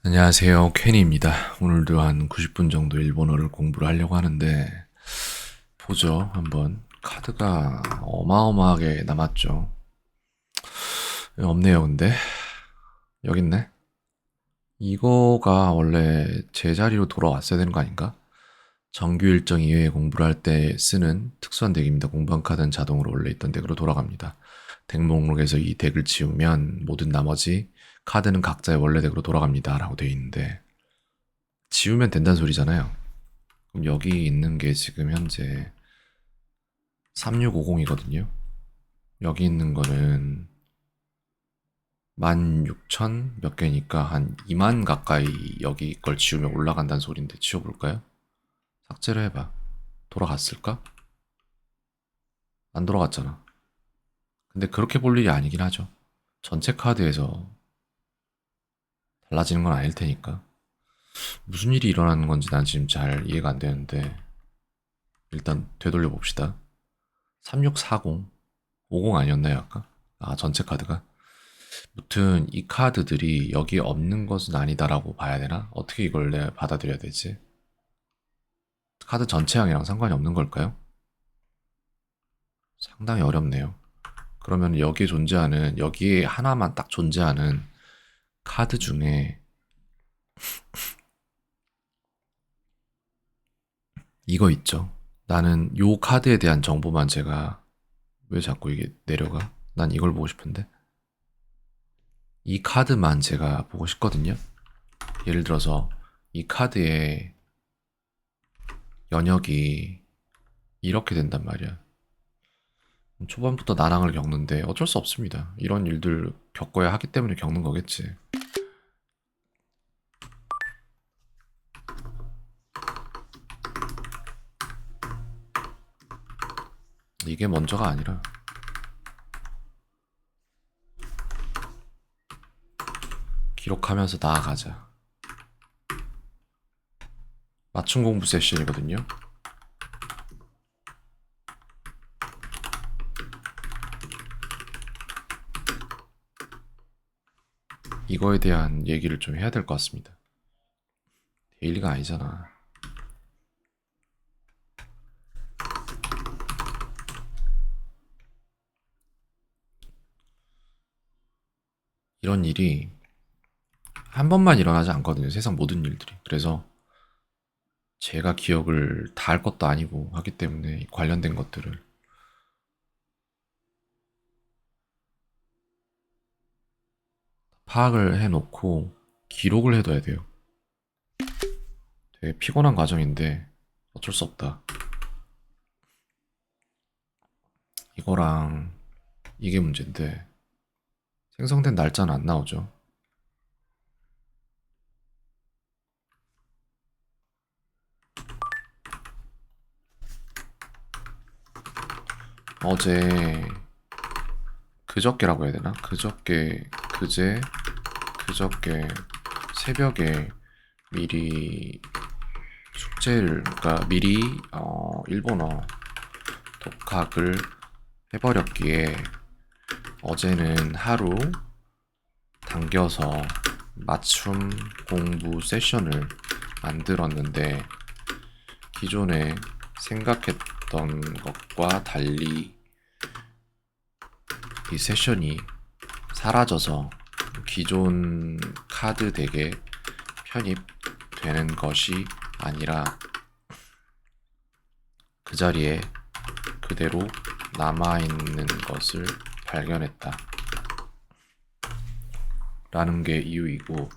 안녕하세요. 케니입니다. 오늘도 한 90분 정도 일본어를 공부를 하려고 하는데 보죠. 한번 카드가 어마어마하게 남았죠. 없네요. 근데 여기 있네. 이거가 원래 제자리로 돌아왔어야 되는 거 아닌가? 정규 일정 이외에 공부를 할 때 쓰는 특수한 덱입니다. 공부한 카드는 자동으로 원래 있던 덱으로 돌아갑니다. 덱 목록에서 이 덱을 지우면 모든 나머지 카드는 각자의 원래 덱으로 돌아갑니다. 라고 되어 있는데 지우면 된다는 소리잖아요. 그럼 여기 있는 게 지금 현재 3650이거든요. 여기 있는 거는 16,000 몇 개니까 한 2만 가까이 여기 걸 지우면 올라간다는 소린데 지워볼까요? 삭제를 해봐. 돌아갔을까? 안 돌아갔잖아. 근데 그렇게 볼 일이 아니긴 하죠. 전체 카드에서 달라지는 건 아닐 테니까. 무슨 일이 일어나는 건지 난 지금 잘 이해가 안 되는데 일단 되돌려 봅시다. 3640 50 아니었나요 아까? 아 전체 카드가? 무튼 이 카드들이 여기 없는 것은 아니다라고 봐야 되나? 어떻게 이걸 내가 받아들여야 되지? 카드 전체양이랑 상관이 없는 걸까요? 상당히 어렵네요. 그러면 여기에 존재하는 여기에 하나만 딱 존재하는 카드 중에 이거 있죠. 나는 요 카드에 대한 정보만 제가 왜 자꾸 이게 내려가? 난 이걸 보고 싶은데 이 카드만 제가 보고 싶거든요. 예를 들어서 이 카드의 연역이 이렇게 된단 말이야. 초반부터 난항을 겪는데 어쩔 수 없습니다. 이런 일들 겪어야 하기 때문에 겪는 거겠지. 이게 먼저가 아니라 기록하면서 나아가자. 맞춤 공부 세션이거든요. 이거에 대한 얘기를 좀 해야 될 것 같습니다. 데일리가 아니잖아. 이런 일이 한 번만 일어나지 않거든요. 세상 모든 일들이. 그래서 제가 기억을 다 할 것도 아니고 하기 때문에 관련된 것들을 파악을 해놓고 기록을 해둬야 돼요. 되게 피곤한 과정인데 어쩔 수 없다. 이거랑 이게 문제인데 생성된 날짜는 안 나오죠. 어제 그저께라고 해야 되나? 그저께 새벽에 미리 숙제를 그러니까 미리 일본어 독학을 해버렸기에 어제는 하루 당겨서 맞춤 공부 세션을 만들었는데 기존에 생각했던 것과 달리 이 세션이 사라져서 기존 카드 덱에 편입되는 것이 아니라 그 자리에 그대로 남아있는 것을 발견했다. 라는 게 이유이고,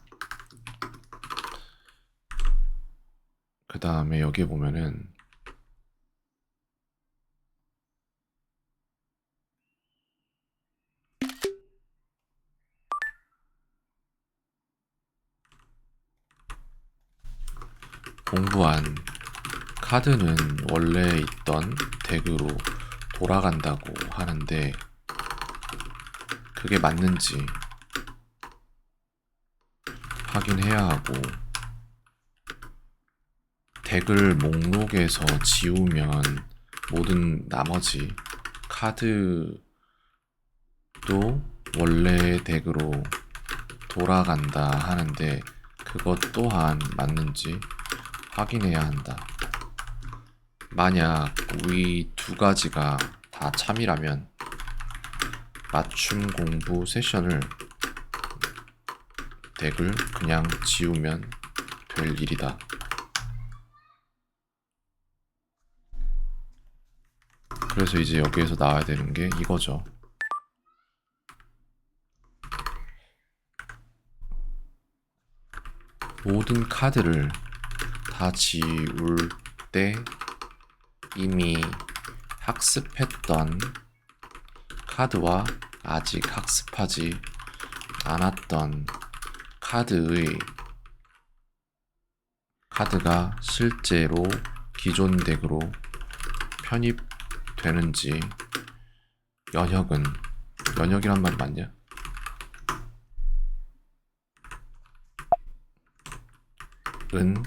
그 다음에 여기 보면은 공부한 카드는 원래 있던 덱으로 돌아간다고 하는데 그게 맞는지 확인해야 하고 덱을 목록에서 지우면 모든 나머지 카드도 원래 덱으로 돌아간다 하는데 그것 또한 맞는지 확인해야 한다. 만약 위 두 가지가 다 참이라면 맞춤 공부 세션을 덱을 그냥 지우면 될 일이다. 그래서 이제 여기에서 나와야 되는 게 이거죠. 모든 카드를 다 지울 때 이미 학습했던 카드와 아직 학습하지 않았던 카드가 실제로 기존 덱으로 편입되는지 연역이란 말 맞냐? 은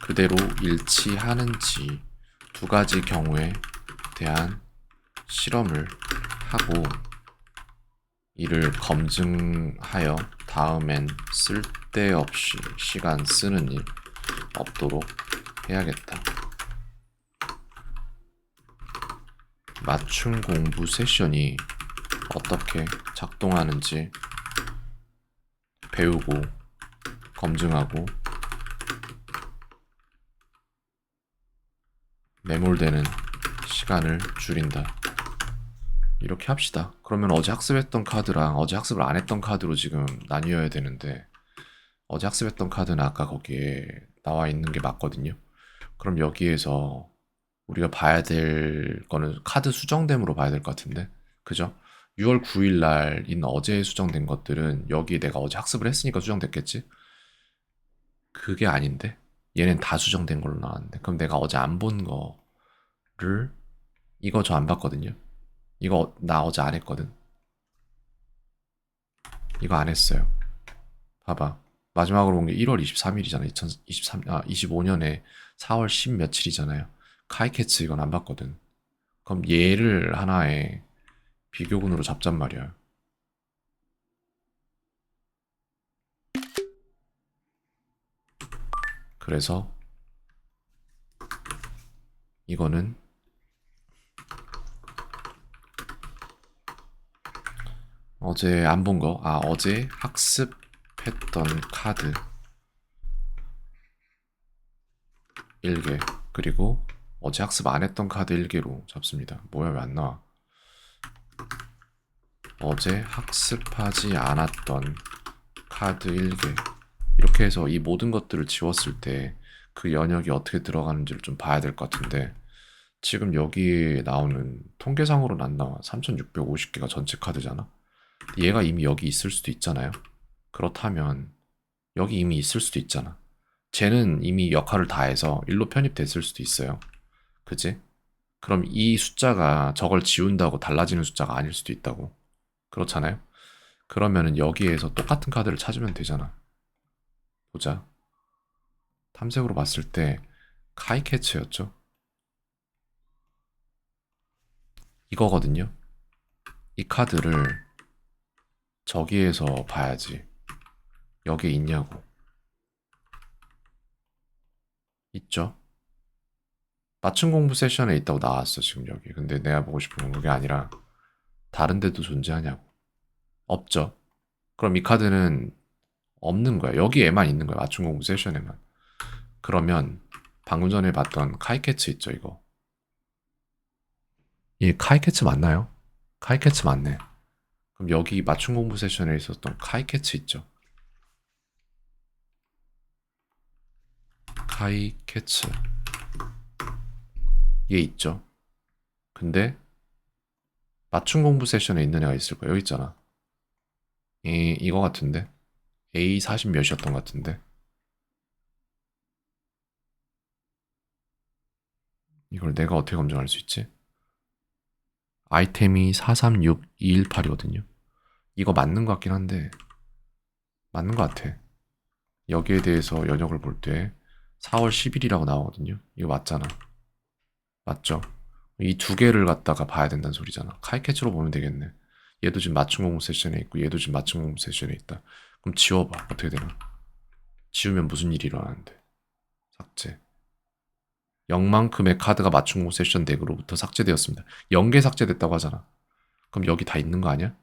그대로 일치하는지 두 가지 경우에 대한 실험을 하고 이를 검증하여 다음엔 쓸데없이 시간 쓰는 일 없도록 해야겠다. 맞춤 공부 세션이 어떻게 작동하는지 배우고 검증하고 매몰되는 시간을 줄인다. 이렇게 합시다. 그러면 어제 학습했던 카드랑 어제 학습을 안 했던 카드로 지금 나뉘어야 되는데 어제 학습했던 카드는 아까 거기에 나와 있는 게 맞거든요. 그럼 여기에서 우리가 봐야 될 거는 카드 수정됨으로 봐야 될 것 같은데 그죠? 6월 9일 날인 어제 수정된 것들은 여기 내가 어제 학습을 했으니까 수정됐겠지? 그게 아닌데 얘는 다 수정된 걸로 나왔는데 그럼 내가 어제 안 본 거를 이거 저 안 봤거든요. 이거 나 어제 안 했거든. 이거 안 했어요. 봐봐. 마지막으로 본 게 1월 23일이잖아. 25년에 4월 10 며칠이잖아요. 카이캐츠 이건 안 봤거든. 그럼 얘를 하나의 비교군으로 잡잔 말이야. 그래서 이거는 어제 안 본 거, 어제 학습했던 카드 1개, 그리고 어제 학습 안 했던 카드 1개로 잡습니다. 뭐야, 왜 안 나와? 어제 학습하지 않았던 카드 1개. 이렇게 해서 이 모든 것들을 지웠을 때 그 연역이 어떻게 들어가는지를 좀 봐야 될 것 같은데 지금 여기에 나오는 통계상으로는 안 나와. 3650개가 전체 카드잖아. 얘가 이미 여기 있을 수도 있잖아요. 그렇다면 여기 이미 있을 수도 있잖아. 쟤는 이미 역할을 다해서 일로 편입됐을 수도 있어요. 그지? 그럼 이 숫자가 저걸 지운다고 달라지는 숫자가 아닐 수도 있다고. 그렇잖아요? 그러면은 여기에서 똑같은 카드를 찾으면 되잖아. 보자. 탐색으로 봤을 때 카이캐츠였죠? 이거거든요. 이 카드를 저기에서 봐야지. 여기에 있냐고. 있죠? 맞춤 공부 세션에 있다고 나왔어, 지금 여기. 근데 내가 보고 싶은 건 그게 아니라 다른 데도 존재하냐고. 없죠? 그럼 이 카드는 없는 거야. 여기에만 있는 거야. 맞춤 공부 세션에만. 그러면 방금 전에 봤던 카이캐츠 있죠, 이거. 이 카이캐츠 맞나요? 카이캐츠 맞네. 그럼 여기 맞춤 공부 세션에 있었던 카이캐츠 있죠? 카이캐츠. 얘 있죠? 근데 맞춤 공부 세션에 있는 애가 있을 거야. 여기 있잖아. 이거 같은데? A 40 몇이었던 것 같은데? 이걸 내가 어떻게 검증할 수 있지? 아이템이 436218이거든요. 이거 맞는 것 같긴 한데 맞는 것 같아. 여기에 대해서 연역을 볼 때 4월 10일이라고 나오거든요. 이거 맞잖아. 맞죠? 이 두 개를 갖다가 봐야 된다는 소리잖아. 카이캐치로 보면 되겠네. 얘도 지금 맞춤 공부 세션에 있고 얘도 지금 맞춤 공부 세션에 있다. 그럼 지워봐. 어떻게 되나? 지우면 무슨 일이 일어나는데. 삭제. 0만큼의 카드가 맞춤 세션 덱으로부터 삭제되었습니다. 0개 삭제됐다고 하잖아. 그럼 여기 다 있는 거 아니야?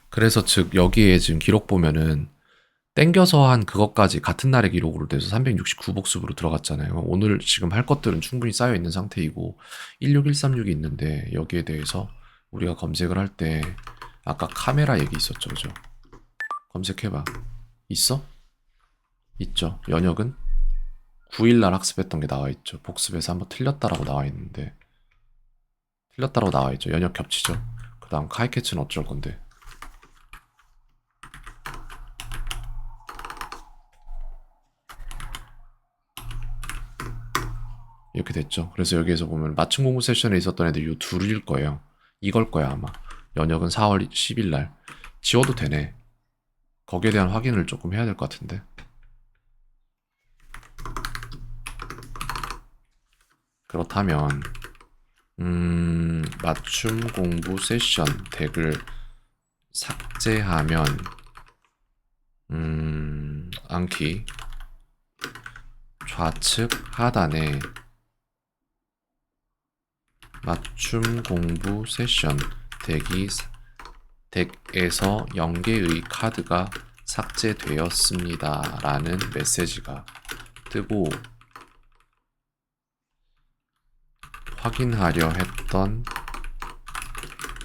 그래서 즉 여기에 지금 기록 보면은 땡겨서 한 그것까지 같은 날의 기록으로 돼서 369복습으로 들어갔잖아요. 오늘 지금 할 것들은 충분히 쌓여 있는 상태이고 16136이 있는데 여기에 대해서 우리가 검색을 할 때 아까 카메라 얘기 있었죠, 그죠? 검색해봐. 있어? 있죠. 연역은 9일날 학습했던 게 나와 있죠. 복습에서 한번 틀렸다라고 나와 있는데 틀렸다라고 나와 있죠. 연역 겹치죠. 그 다음 카이캐치는 어쩔 건데. 이렇게 됐죠. 그래서 여기에서 보면 맞춤 공부 세션에 있었던 애들 이 둘일 거예요. 이걸 거야 아마. 연역은 4월 10일 날. 지워도 되네. 거기에 대한 확인을 조금 해야 될 것 같은데. 그렇다면 맞춤 공부 세션 덱을 삭제하면 안키 좌측 하단에 맞춤 공부 세션 덱에서 0개의 카드가 삭제되었습니다 라는 메시지가 뜨고 확인하려 했던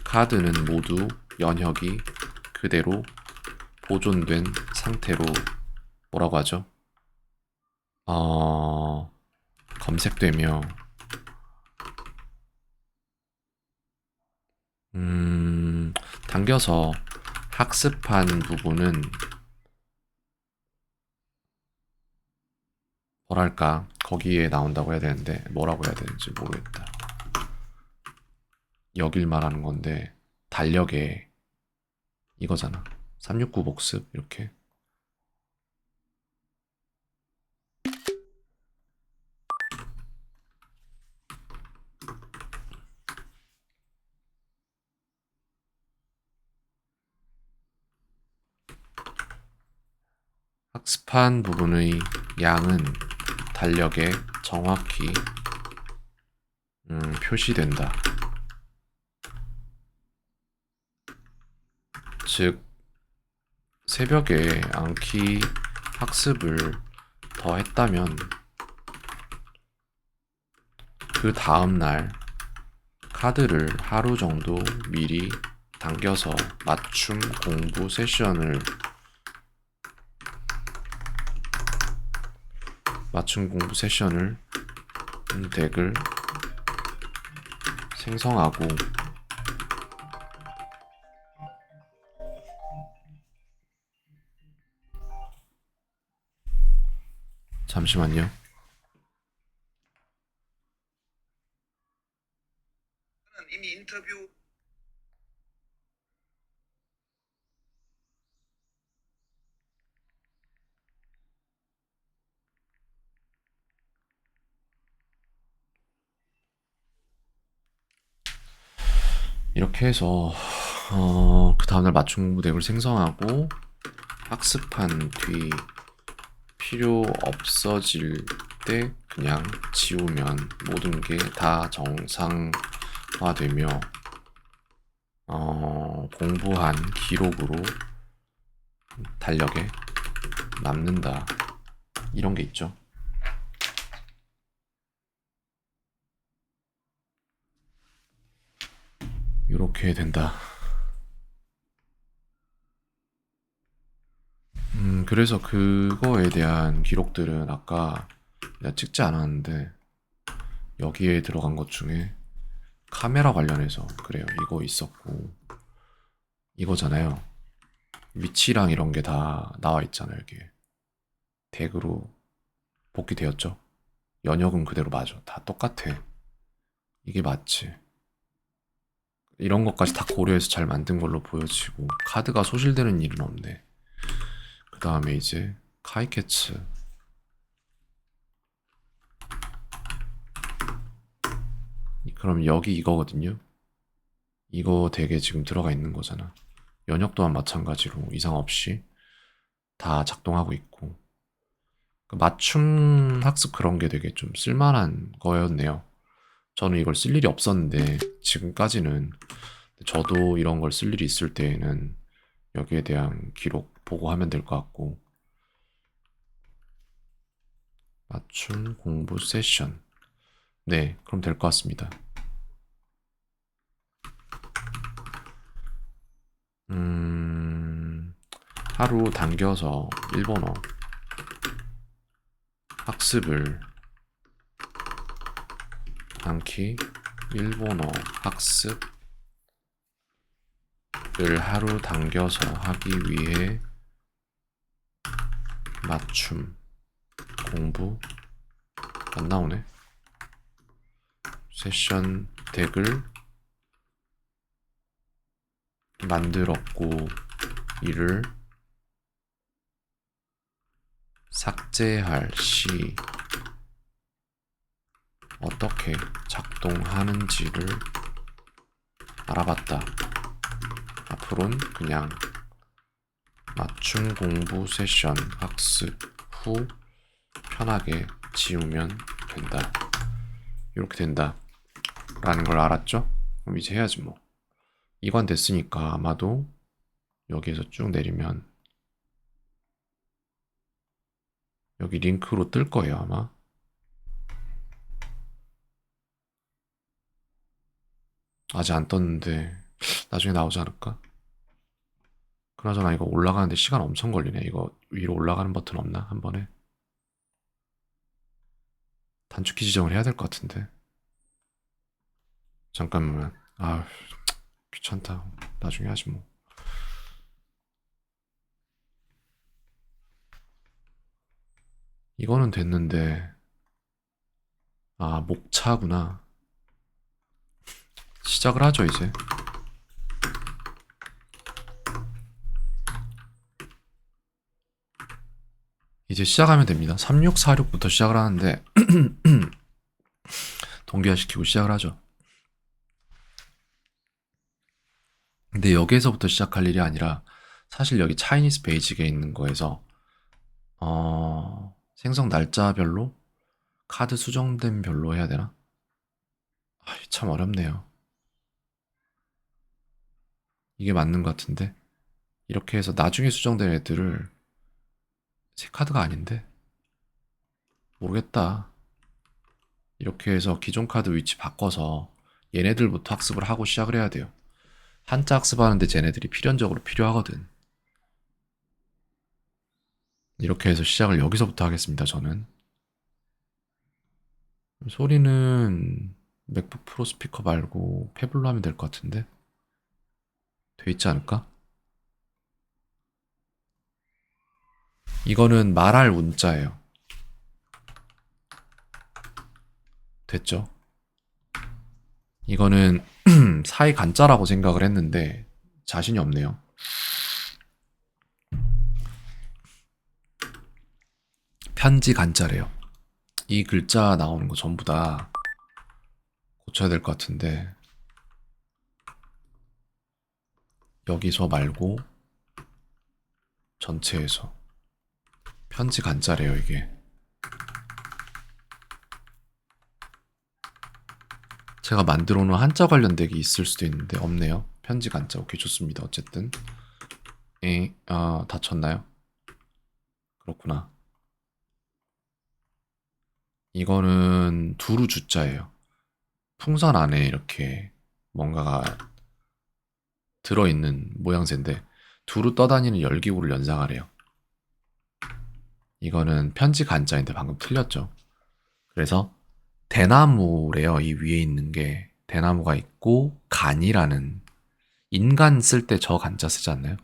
카드는 모두 연역이 그대로 보존된 상태로 뭐라고 하죠? 검색되며 당겨서 학습한 부분은 뭐랄까 거기에 나온다고 해야 되는데 뭐라고 해야 되는지 모르겠다. 여길 말하는 건데 달력에 이거잖아. 369 복습 이렇게 학습한 부분의 양은 달력에 정확히 표시된다. 즉 새벽에 암기 학습을 더 했다면 그 다음날 카드를 하루 정도 미리 당겨서 맞춤 공부 세션을 덱을 생성하고 잠시만요. 이미 인터뷰 이렇게 해서 그 다음날 맞춤 공부 덱을 생성하고 학습한 뒤 필요 없어질 때 그냥 지우면 모든 게 다 정상화되며 공부한 기록으로 달력에 남는다. 이런 게 있죠. 이렇게 된다. 그래서 그거에 대한 기록들은 아까 내가 찍지 않았는데 여기에 들어간 것 중에 카메라 관련해서 그래요. 이거 있었고 이거잖아요. 위치랑 이런 게 다 나와 있잖아요. 여기에 덱으로 복귀되었죠. 연역은 그대로 맞아. 다 똑같아. 이게 맞지. 이런 것까지 다 고려해서 잘 만든 걸로 보여지고 카드가 소실되는 일은 없네. 그 다음에 이제 카이캐츠 그럼 여기 이거거든요. 이거 되게 지금 들어가 있는 거잖아. 연역 또한 마찬가지로 이상 없이 다 작동하고 있고. 그 맞춤 학습 그런 게 되게 좀 쓸만한 거였네요. 저는 이걸 쓸 일이 없었는데 지금까지는 저도 이런 걸 쓸 일이 있을 때에는 여기에 대한 기록 보고하면 될 것 같고. 맞춤 공부 세션. 네, 그럼 될 것 같습니다. 하루 당겨서 일본어 학습을 한키 일본어 학습을 하루 당겨서 하기 위해 맞춤 공부 안 나오네. 세션 덱을 만들었고 이를 삭제할 시 어떻게 작동하는지를 알아봤다. 앞으로는 그냥 맞춤 공부 세션 학습 후 편하게 지우면 된다. 이렇게 된다. 라는 걸 알았죠? 그럼 이제 해야지 뭐. 이관 됐으니까 아마도 여기에서 쭉 내리면 여기 링크로 뜰 거예요, 아마. 아직 안 떴는데 나중에 나오지 않을까? 그나저나 이거 올라가는데 시간 엄청 걸리네. 이거 위로 올라가는 버튼 없나? 한 번에? 단축키 지정을 해야 될 것 같은데. 잠깐만. 아, 귀찮다. 나중에 하지 뭐. 이거는 됐는데. 아, 목차구나. 시작을 하죠, 이제. 이제 시작하면 됩니다. 3646부터 시작을 하는데 동기화시키고 시작을 하죠. 근데 여기에서부터 시작할 일이 아니라 사실 여기 차이니스 베이직에 있는 거에서 생성 날짜별로 카드 수정된 별로 해야 되나? 참 어렵네요. 이게 맞는 것 같은데 이렇게 해서 나중에 수정된 애들을 새 카드가 아닌데 모르겠다. 이렇게 해서 기존 카드 위치 바꿔서 얘네들부터 학습을 하고 시작을 해야 돼요. 한자 학습하는데 쟤네들이 필연적으로 필요하거든. 이렇게 해서 시작을 여기서부터 하겠습니다, 저는. 소리는 맥북 프로 스피커 말고 패블로 하면 될 것 같은데? 돼 있지 않을까? 이거는 말할 문자예요. 됐죠? 이거는 사이 간자라고 생각을 했는데 자신이 없네요. 편지 간자래요. 이 글자 나오는 거 전부 다 고쳐야 될 것 같은데 여기서 말고 전체에서 편지 간자래요, 이게. 제가 만들어 놓은 한자 관련 덱이 있을 수도 있는데 없네요. 편지 간자. 오케이, 좋습니다. 어쨌든 다쳤나요? 그렇구나. 이거는 두루 주자예요. 풍선 안에 이렇게 뭔가가 들어있는 모양새인데 두루 떠다니는 열기구를 연상하래요. 이거는 편지 간자인데 방금 틀렸죠. 그래서 대나무래요. 이 위에 있는 게 대나무가 있고 간이라는 인간 쓸 때 저 간자 쓰지 않나요?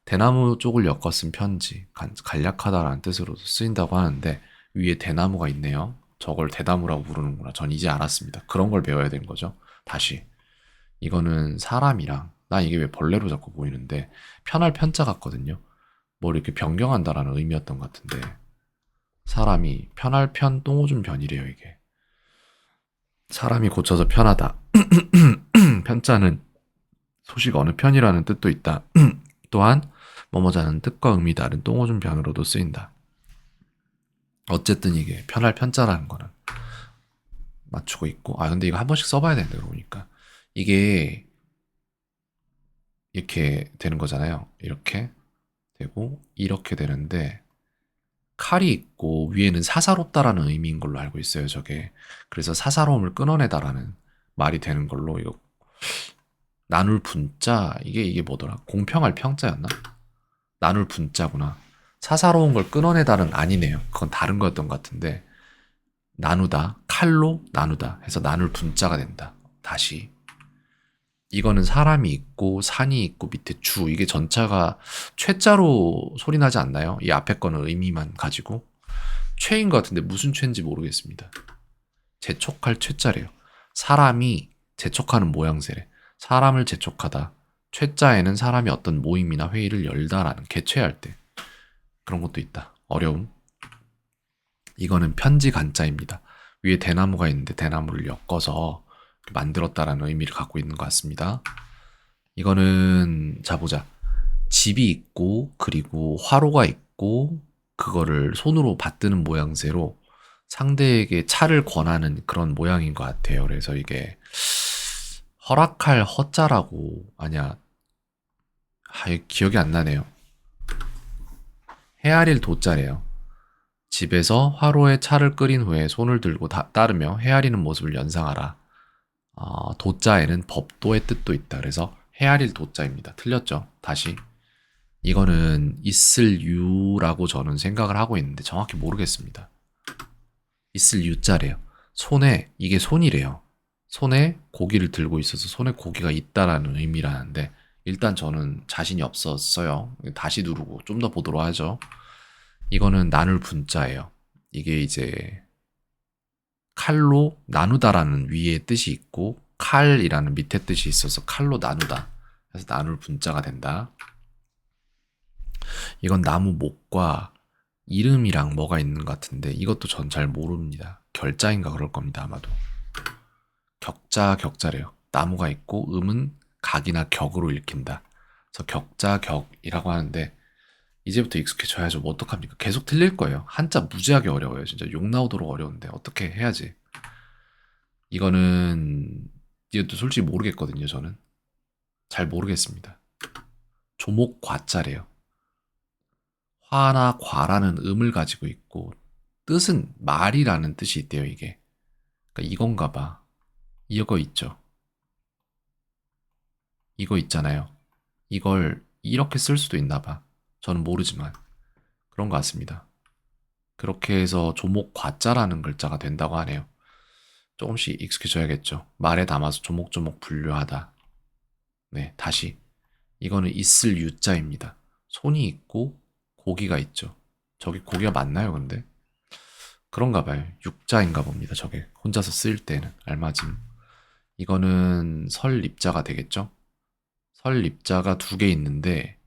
대나무 쪽을 엮어 쓴 편지, 간략하다라는 뜻으로도 쓰인다고 하는데 위에 대나무가 있네요. 저걸 대나무라고 부르는구나. 전 이제 알았습니다. 그런 걸 배워야 되는 거죠. 다시. 이거는 사람이랑 나 이게 왜 벌레로 자꾸 보이는데 편할 편자 같거든요. 뭐 이렇게 변경한다라는 의미였던 것 같은데 사람이 편할 편 똥오줌 변이래요, 이게. 사람이 고쳐서 편하다. 편자는 소식 어느 편이라는 뜻도 있다. 또한 뭐뭐자는 뜻과 의미 다른 똥오줌 변으로도 쓰인다. 어쨌든 이게 편할 편자라는 거는 맞추고 있고, 근데 이거 한 번씩 써봐야 되는데, 그러니까 이게 이렇게 되는 거잖아요. 이렇게 되고 이렇게 되는데, 칼이 있고 위에는 사사롭다라는 의미인 걸로 알고 있어요, 저게. 그래서 사사로움을 끊어내다라는 말이 되는 걸로. 이거 나눌 분자, 이게 뭐더라? 공평할 평자였나? 나눌 분자구나. 사사로운 걸 끊어내다는 아니네요. 그건 다른 거였던 것 같은데, 나누다, 칼로 나누다 해서 나눌 분자가 된다. 다시. 이거는 사람이 있고 산이 있고 밑에 주, 이게 전차가 최자로 소리 나지 않나요? 이 앞에 거는 의미만 가지고 최인 것 같은데 무슨 최인지 모르겠습니다. 재촉할 최자래요. 사람이 재촉하는 모양새래. 사람을 재촉하다. 최자에는 사람이 어떤 모임이나 회의를 열다라는, 개최할 때 그런 것도 있다. 어려움. 이거는 편지 간자입니다. 위에 대나무가 있는데 대나무를 엮어서 만들었다라는 의미를 갖고 있는 것 같습니다. 이거는 자 보자. 집이 있고 그리고 화로가 있고 그거를 손으로 받드는 모양새로 상대에게 차를 권하는 그런 모양인 것 같아요. 그래서 이게 허락할 허자라고, 아니야, 기억이 안 나네요. 헤아릴 도자래요. 집에서 화로에 차를 끓인 후에 손을 들고 따르며 헤아리는 모습을 연상하라. 도자에는 법도의 뜻도 있다. 그래서 헤아릴 도자입니다. 틀렸죠? 다시. 이거는 있을 유라고 저는 생각을 하고 있는데 정확히 모르겠습니다. 있을 유자래요. 손에, 이게 손이래요. 손에 고기를 들고 있어서 손에 고기가 있다라는 의미라는데, 일단 저는 자신이 없었어요. 다시 누르고 좀 더 보도록 하죠. 이거는 나눌 분자예요. 이게 이제 칼로 나누다라는 위에 뜻이 있고 칼이라는 밑에 뜻이 있어서 칼로 나누다. 그래서 나눌 분자가 된다. 이건 나무 목과 이름이랑 뭐가 있는 것 같은데 이것도 전 잘 모릅니다. 결자인가 그럴 겁니다, 아마도. 격자래요. 나무가 있고 음은 각이나 격으로 읽힌다. 그래서 격자, 격이라고 하는데 이제부터 익숙해져야죠. 뭐 어떡합니까? 계속 틀릴 거예요. 한자 무지하게 어려워요. 진짜 욕 나오도록 어려운데 어떻게 해야지. 이것도 솔직히 모르겠거든요. 저는 잘 모르겠습니다. 조목과자래요. 화나 과라는 음을 가지고 있고 뜻은 말이라는 뜻이 있대요. 이게 그러니까 이건가 봐. 이거 있죠. 이거 있잖아요. 이걸 이렇게 쓸 수도 있나 봐. 저는 모르지만 그런 것 같습니다. 그렇게 해서 조목과자라는 글자가 된다고 하네요. 조금씩 익숙해져야겠죠. 말에 담아서 조목조목 분류하다. 네, 다시. 이거는 있을 유자입니다. 손이 있고 고기가 있죠. 저기 고기가 맞나요, 근데? 그런가 봐요. 육자인가 봅니다, 저게. 혼자서 쓸 때는. 알맞음. 이거는 설립자가 되겠죠? 설립자가 두 개 있는데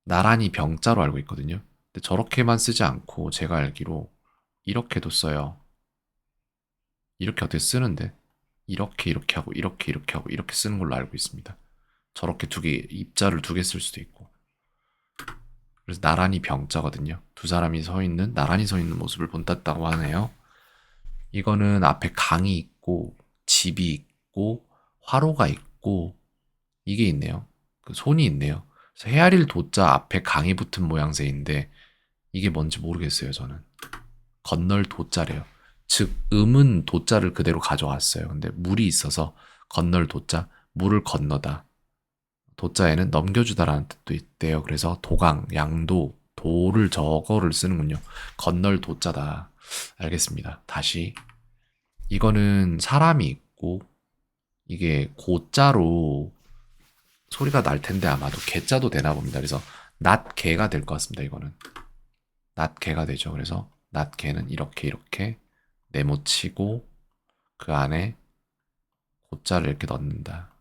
나란히 병자로 알고 있거든요. 근데 저렇게만 쓰지 않고 제가 알기로 이렇게도 써요. 이렇게 어떻게 쓰는데? 이렇게 하고 이렇게 하고 이렇게 쓰는 걸로 알고 있습니다. 저렇게 두 개, 입자를 두 개 쓸 수도 있고. 그래서 나란히 병자거든요. 두 사람이 나란히 서 있는 모습을 본땄다고 하네요. 이거는 앞에 강이 있고 집이 있고 화로가 있고 이게 있네요. 그 손이 있네요. 그래서 헤아릴 도자 앞에 강이 붙은 모양새인데 이게 뭔지 모르겠어요. 저는 건널 도자래요. 즉 음은 도자를 그대로 가져왔어요. 근데 물이 있어서 건널 도자, 물을 건너다. 도자에는 넘겨주다라는 뜻도 있대요. 그래서 도강, 양도, 도를 저거를 쓰는군요. 건널 도자다. 알겠습니다. 다시. 이거는 사람이 있고 이게 고자로 소리가 날 텐데 아마도 개자도 되나 봅니다. 그래서 낫개가 될 것 같습니다. 이거는 낫개가 되죠. 그래서 낫개는 이렇게 네모치고 그 안에 고자를 이렇게 넣는다.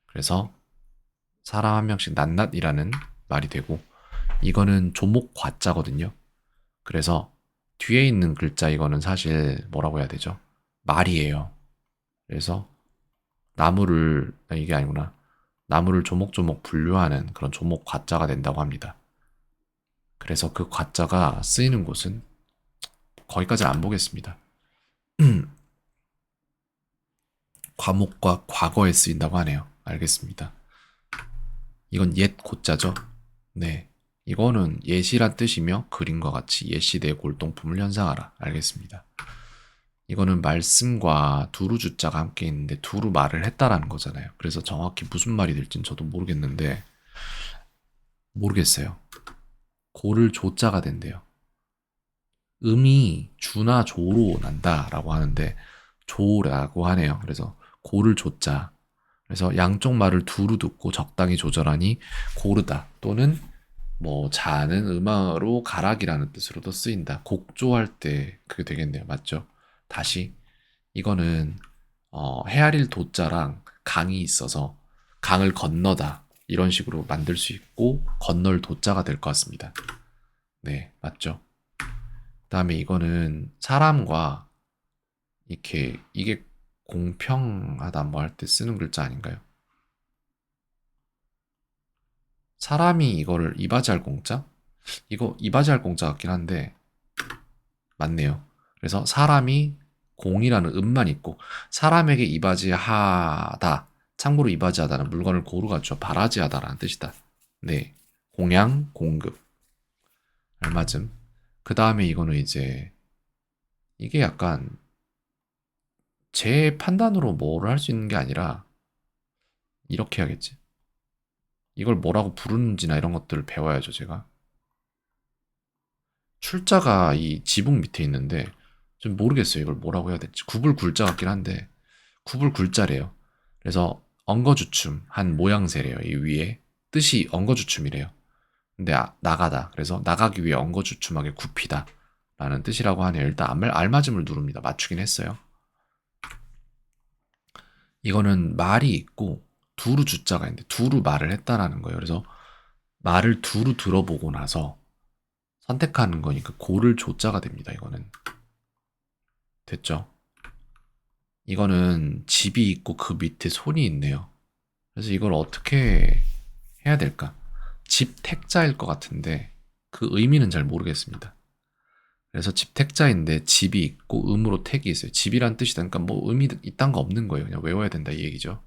그래서 사람 한 명씩 낱낱이라는 말이 되고, 이거는 조목과자거든요. 그래서 뒤에 있는 글자 이거는 사실 뭐라고 해야 되죠? 말이에요. 그래서 나무를, 이게 아니구나. 나무를 조목조목 분류하는 그런 조목 과자가 된다고 합니다. 그래서 그 과자가 쓰이는 곳은 거기까지 안 보겠습니다. 과목과 과거에 쓰인다고 하네요. 알겠습니다. 이건 옛 고자죠? 네. 이거는 예시란 뜻이며 그림과 같이 옛 시대의 골동품을 현상하라. 알겠습니다. 이거는 말씀과 두루 주자가 함께 있는데 두루 말을 했다라는 거잖아요. 그래서 정확히 무슨 말이 될진 저도 모르겠는데 모르겠어요. 고를 조자가 된대요. 음이 주나 조로 난다라고 하는데 조라고 하네요. 그래서 고를 조자. 그래서 양쪽 말을 두루 듣고 적당히 조절하니 고르다 또는 뭐 자는 음화로 가락이라는 뜻으로도 쓰인다. 곡조할 때 그게 되겠네요. 맞죠? 다시 이거는 헤아릴 도자랑 강이 있어서 강을 건너다 이런 식으로 만들 수 있고 건널 도자가 될 것 같습니다. 네, 맞죠? 그다음에 이거는 사람과 이렇게 이게 공평하다 뭐 할 때 쓰는 글자 아닌가요? 사람이 이거를 이바지할 공자? 이거 이바지할 공자 같긴 한데 맞네요. 그래서 사람이 공이라는 음만 있고 사람에게 이바지하다. 참고로 이바지하다는 물건을 고루 갖춰 바라지하다라는 뜻이다. 네. 공양, 공급. 알맞음. 그 다음에 이거는 이제 이게 약간 제 판단으로 뭐를 할 수 있는 게 아니라 이렇게 해야겠지. 이걸 뭐라고 부르는지나 이런 것들을 배워야죠, 제가. 출자가 이 지붕 밑에 있는데 좀 모르겠어요. 이걸 뭐라고 해야 될지. 구불 굴자 같긴 한데 구불 굴자래요. 그래서 엉거주춤 한 모양새래요. 이 위에 뜻이 엉거주춤이래요. 근데 나가다. 그래서 나가기 위해 엉거주춤하게 굽히다 라는 뜻이라고 하네요. 일단 알맞음을 누릅니다. 맞추긴 했어요. 이거는 말이 있고 두루 주자가 있는데 두루 말을 했다라는 거예요. 그래서 말을 두루 들어보고 나서 선택하는 거니까 고를 조자가 됩니다. 이거는 됐죠? 이거는 집이 있고 그 밑에 손이 있네요. 그래서 이걸 어떻게 해야 될까? 집 택자일 것 같은데 그 의미는 잘 모르겠습니다. 그래서 집 택자인데 집이 있고 음으로 택이 있어요. 집이란 뜻이다. 그러니까 뭐 의미 이딴 거 없는 거예요. 그냥 외워야 된다 이 얘기죠.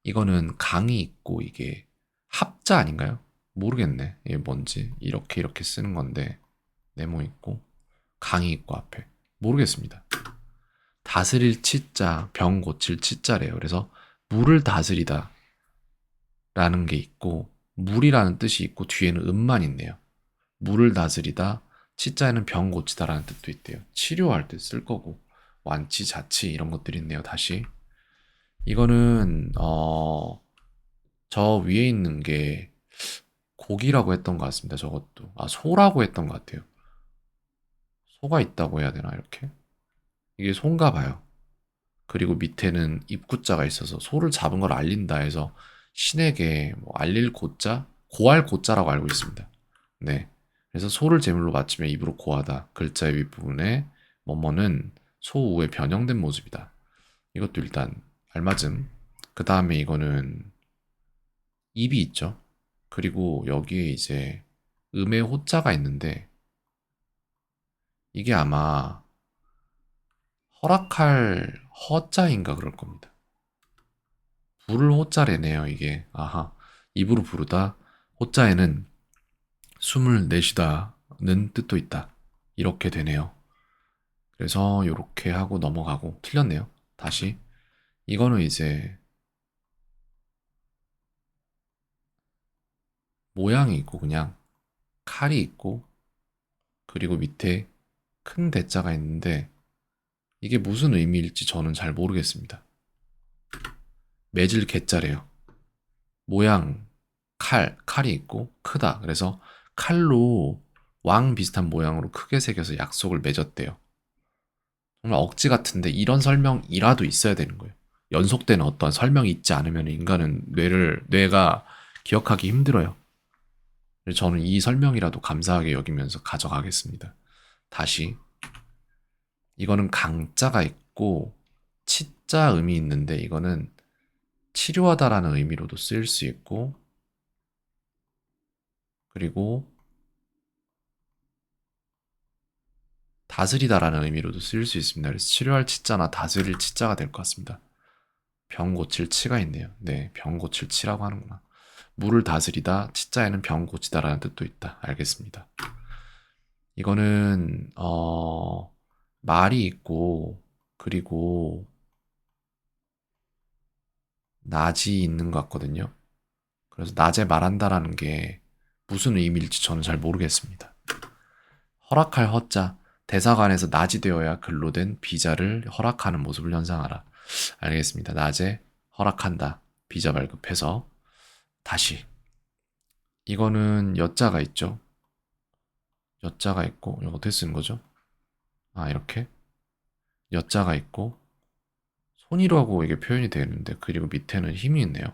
이거는 강이 있고 이게 합자 아닌가요? 모르겠네. 이게 뭔지 이렇게 쓰는 건데 네모 있고 강이 있고 앞에 모르겠습니다. 다스릴 치자, 병 고칠 치자래요. 그래서 물을 다스리다 라는 게 있고 물이라는 뜻이 있고 뒤에는 음만 있네요. 물을 다스리다, 치자에는 병 고치다라는 뜻도 있대요. 치료할 때 쓸 거고 완치, 자치 이런 것들이 있네요. 다시 이거는 저 위에 있는 게 고기라고 했던 것 같습니다. 저것도 소라고 했던 것 같아요. 소가 있다고 해야 되나 이렇게 이게 소인가 봐요. 그리고 밑에는 입구자가 있어서 소를 잡은 걸 알린다 해서 신에게 뭐 알릴 고자, 고할 고자라고 알고 있습니다. 네. 그래서 소를 제물로 바치며 입으로 고하다. 글자의 윗부분에 뭐뭐는 소우의 변형된 모습이다. 이것도 일단 알맞음. 그 다음에 이거는 입이 있죠. 그리고 여기에 이제 음의 호자가 있는데 이게 아마 허락할 허자인가 그럴 겁니다. 부를 호자래네요, 이게. 아하. 입으로 부르다. 호자에는 숨을 내쉬다는 뜻도 있다. 이렇게 되네요. 그래서 이렇게 하고 넘어가고 틀렸네요. 다시. 이거는 이제 모양이 있고 그냥 칼이 있고 그리고 밑에 큰 대자가 있는데 이게 무슨 의미일지 저는 잘 모르겠습니다. 매질 개자래요. 모양 칼이 있고 크다. 그래서 칼로 왕 비슷한 모양으로 크게 새겨서 약속을 맺었대요. 정말 억지 같은데 이런 설명이라도 있어야 되는 거예요. 연속되는 어떤 설명이 있지 않으면 인간은 뇌가 기억하기 힘들어요. 그래서 저는 이 설명이라도 감사하게 여기면서 가져가겠습니다. 다시 이거는 강자가 있고 헛자 의미 있는데 이거는 치료하다라는 의미로도 쓰일 수 있고, 그리고 다스리다라는 의미로도 쓰일 수 있습니다. 그래서 치료할 치자나 다스릴 치자가 될 것 같습니다. 병 고칠 치가 있네요. 네, 병 고칠 치라고 하는구나. 물을 다스리다, 치자에는 병 고치다라는 뜻도 있다. 알겠습니다. 이거는 말이 있고, 그리고 낮이 있는 것 같거든요. 그래서 낮에 말한다라는 게 무슨 의미일지 저는 잘 모르겠습니다. 허락할 허자, 대사관에서 낮이 되어야 글로 된 비자를 허락하는 모습을 연상하라. 알겠습니다. 낮에 허락한다. 비자 발급해서. 다시. 이거는 여자가 있죠. 여자가 있고, 이거 어떻게 쓰는 거죠? 아, 이렇게. 여자가 있고, 손이라고 이게 표현이 되는데, 그리고 밑에는 힘이 있네요.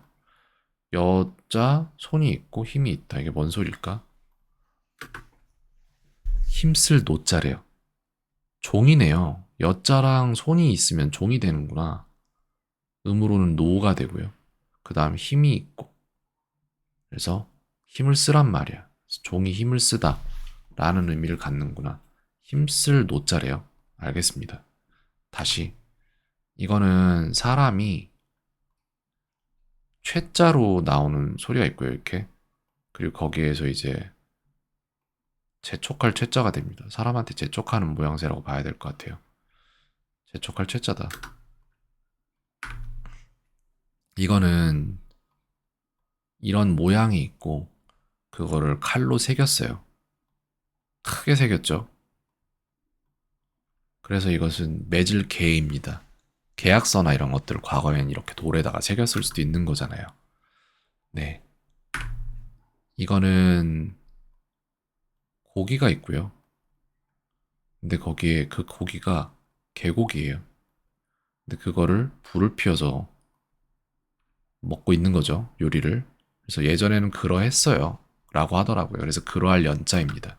여자, 손이 있고, 힘이 있다. 이게 뭔 소릴까? 힘쓸 노자래요. 종이네요. 여자랑 손이 있으면 종이 되는구나. 음으로는 노가 되고요. 그 다음 힘이 있고. 그래서 힘을 쓰란 말이야. 종이 힘을 쓰다 라는 의미를 갖는구나. 힘쓸 노자래요. 알겠습니다. 다시. 이거는 사람이 최자로 나오는 소리가 있고요. 이렇게. 그리고 거기에서 이제 재촉할 최자가 됩니다. 사람한테 재촉하는 모양새라고 봐야 될 것 같아요. 재촉할 최자다. 이거는 이런 모양이 있고 그거를 칼로 새겼어요. 크게 새겼죠. 그래서 이것은 맺을 계입니다. 계약서나 이런 것들을 과거엔 이렇게 돌에다가 새겼을 수도 있는 거잖아요. 네. 이거는 고기가 있고요. 근데 거기에 그 고기가 개고기예요. 근데 그거를 불을 피워서 먹고 있는 거죠. 요리를. 그래서 예전에는 그러했어요. 라고 하더라고요. 그래서 그러할 연자입니다.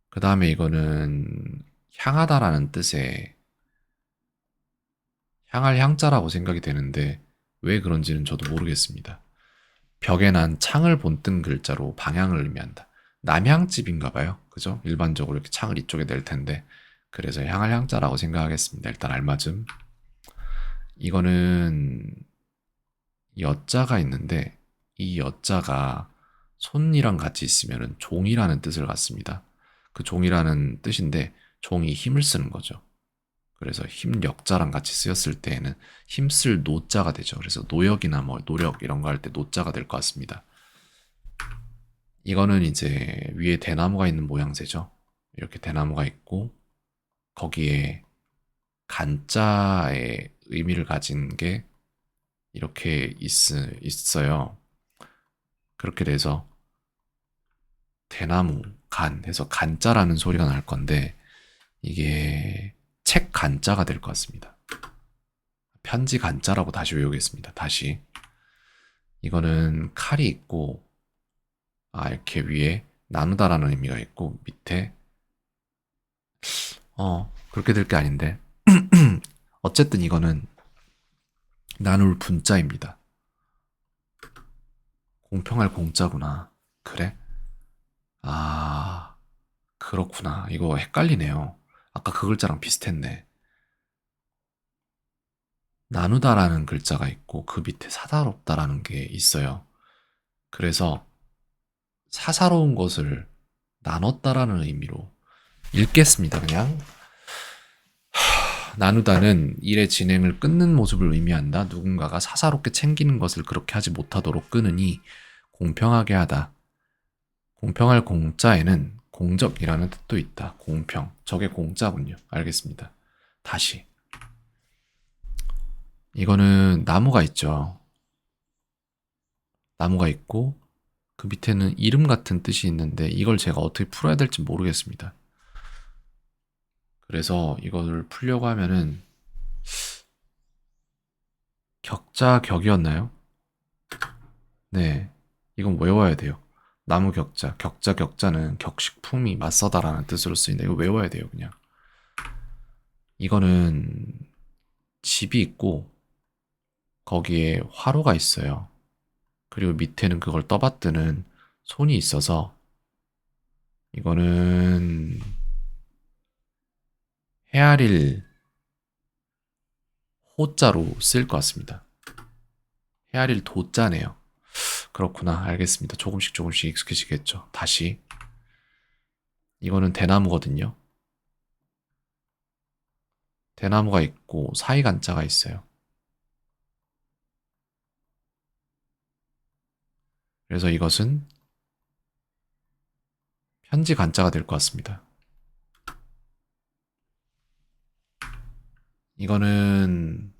그 다음에 이거는 향하다라는 뜻의 향할 향자라고 생각이 되는데 왜 그런지는 저도 모르겠습니다. 벽에 난 창을 본뜬 글자로 방향을 의미한다. 남향집인가 봐요. 그죠? 일반적으로 이렇게 창을 이쪽에 낼 텐데 그래서 향할 향자라고 생각하겠습니다. 일단 알맞음. 이거는 여자가 있는데 이 여자가 손이랑 같이 있으면 종이라는 뜻을 갖습니다. 그 종이라는 뜻인데 종이 힘을 쓰는 거죠. 그래서 힘력자랑 같이 쓰였을 때에는 힘쓸 노자가 되죠. 그래서 노역이나 뭐 노력 이런 거 할 때 노자가 될 것 같습니다. 이거는 이제 위에 대나무가 있는 모양새죠. 이렇게 대나무가 있고 거기에 간자의 의미를 가진 게 이렇게 있어요. 그렇게 돼서 대나무 간 해서 간자라는 소리가 날 건데 이게 책 간자가 될 것 같습니다. 편지 간자라고 다시 외우겠습니다. 다시. 이거는 칼이 있고 이렇게 위에 나누다라는 의미가 있고 밑에 그렇게 될 게 아닌데 어쨌든 이거는 나눌 분자입니다. 공평할 공자구나. 그래? 아, 그렇구나. 이거 헷갈리네요. 아까 그 글자랑 비슷했네. 나누다라는 글자가 있고 그 밑에 사다롭다라는 게 있어요. 그래서 사사로운 것을 나눴다라는 의미로 읽겠습니다. 그냥 나누다는 일의 진행을 끊는 모습을 의미한다. 누군가가 사사롭게 챙기는 것을 그렇게 하지 못하도록 끊으니 공평하게 하다. 공평할 공자에는 공적이라는 뜻도 있다. 공평. 저게 공자군요. 알겠습니다. 다시. 이거는 나무가 있죠. 나무가 있고 그 밑에는 이름 같은 뜻이 있는데 이걸 제가 어떻게 풀어야 될지 모르겠습니다. 그래서 이거를 풀려고 하면은 격자 격이었나요? 네. 이건 외워야 돼요. 나무 격자, 격자 격자는 격식품이 맞서다라는 뜻으로 쓰인다. 이거 외워야 돼요, 그냥. 이거는 집이 있고 거기에 화로가 있어요. 그리고 밑에는 그걸 떠받드는 손이 있어서 이거는 헤아릴 호자로 쓸 것 같습니다. 헤아릴 도자네요. 그렇구나. 알겠습니다. 조금씩 조금씩 익숙해지겠죠. 다시. 이거는 대나무거든요. 대나무가 있고 사이간자가 있어요. 그래서 이것은 편지 간자가 될 것 같습니다. 이거는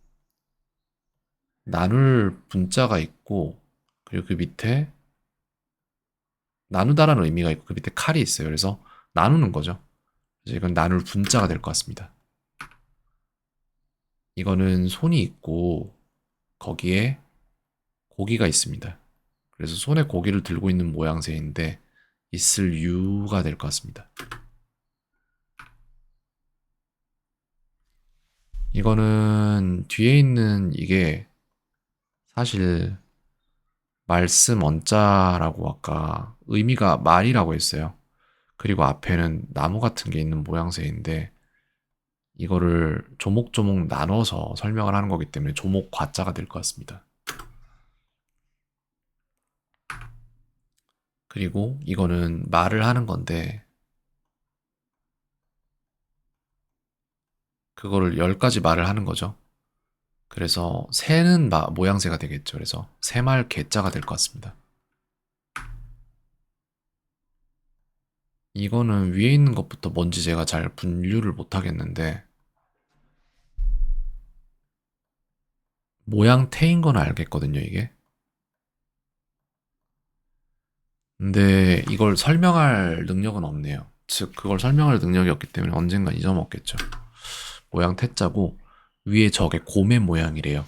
나눌 분자가 있고 그리고 그 밑에 나누다라는 의미가 있고 그 밑에 칼이 있어요. 그래서 나누는 거죠. 그래서 이건 나눌 분자가 될 것 같습니다. 이거는 손이 있고 거기에 고기가 있습니다. 그래서 손에 고기를 들고 있는 모양새인데 있을 유가 될 것 같습니다. 이거는 뒤에 있는 이게 사실 말씀 언자라고 아까 의미가 말이라고 했어요. 그리고 앞에는 나무 같은 게 있는 모양새인데 이거를 조목조목 나눠서 설명을 하는 거기 때문에 조목 과자가 될 것 같습니다. 그리고 이거는 말을 하는 건데 그거를 10가지 말을 하는 거죠. 그래서 새는 모양새가 되겠죠. 그래서 새말 개자가 될 것 같습니다. 이거는 위에 있는 것부터 뭔지 제가 잘 분류를 못 하겠는데 모양태인 건 알겠거든요, 이게. 근데 이걸 설명할 능력은 없네요. 즉, 그걸 설명할 능력이 없기 때문에 언젠간 잊어먹겠죠. 모양 태자고 위에 저게 곰의 모양이래요.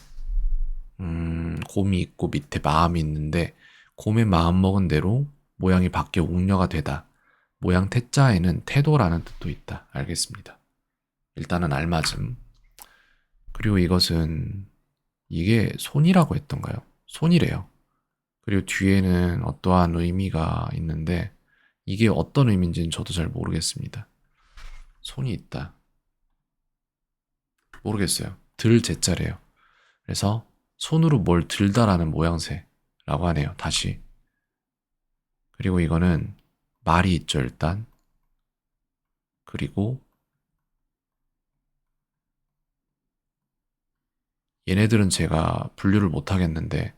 곰이 있고 밑에 마음이 있는데 곰의 마음 먹은 대로 모양이 바뀌어 웅녀가 되다. 모양 태자에는 태도라는 뜻도 있다. 알겠습니다. 일단은 알맞음. 그리고 이것은 이게 손이라고 했던가요? 손이래요. 그리고 뒤에는 어떠한 의미가 있는데 이게 어떤 의미인지는 저도 잘 모르겠습니다. 손이 있다. 모르겠어요. 들 제자래요. 그래서 손으로 뭘 들다라는 모양새라고 하네요. 다시. 그리고 이거는 말이 있죠, 일단. 그리고 얘네들은 제가 분류를 못 하겠는데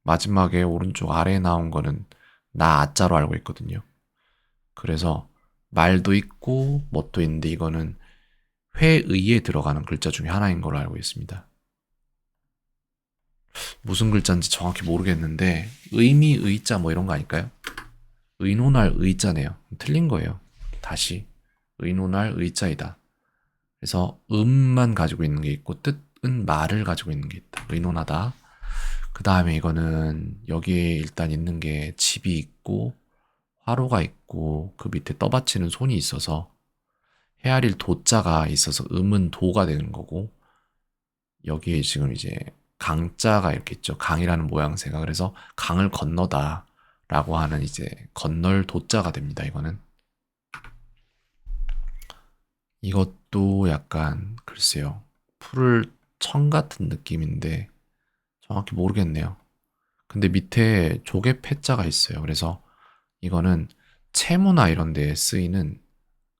마지막에 오른쪽 아래에 나온 거는 나 아자로 알고 있거든요. 그래서 말도 있고 뭣도 있는데 이거는 회의에 들어가는 글자 중에 하나인 걸로 알고 있습니다. 무슨 글자인지 정확히 모르겠는데 의미 의자 뭐 이런 거 아닐까요? 의논할 의자네요. 틀린 거예요. 다시 의논할 의자이다. 그래서 음만 가지고 있는 게 있고 뜻은 말을 가지고 있는 게 있다. 의논하다. 그 다음에 이거는 여기에 일단 있는 게 집이 있고 화로가 있고 그 밑에 떠받치는 손이 있어서 헤아릴 도자가 있어서 음은 도가 되는 거고 여기에 지금 이제 강자가 이렇게 있죠. 강이라는 모양새가. 그래서 강을 건너다 라고 하는 이제 건널 도자가 됩니다. 이거는. 이것도 약간 글쎄요. 풀을 청 같은 느낌인데 정확히 모르겠네요. 근데 밑에 조개 패자가 있어요. 그래서 이거는 채무나 이런 데 쓰이는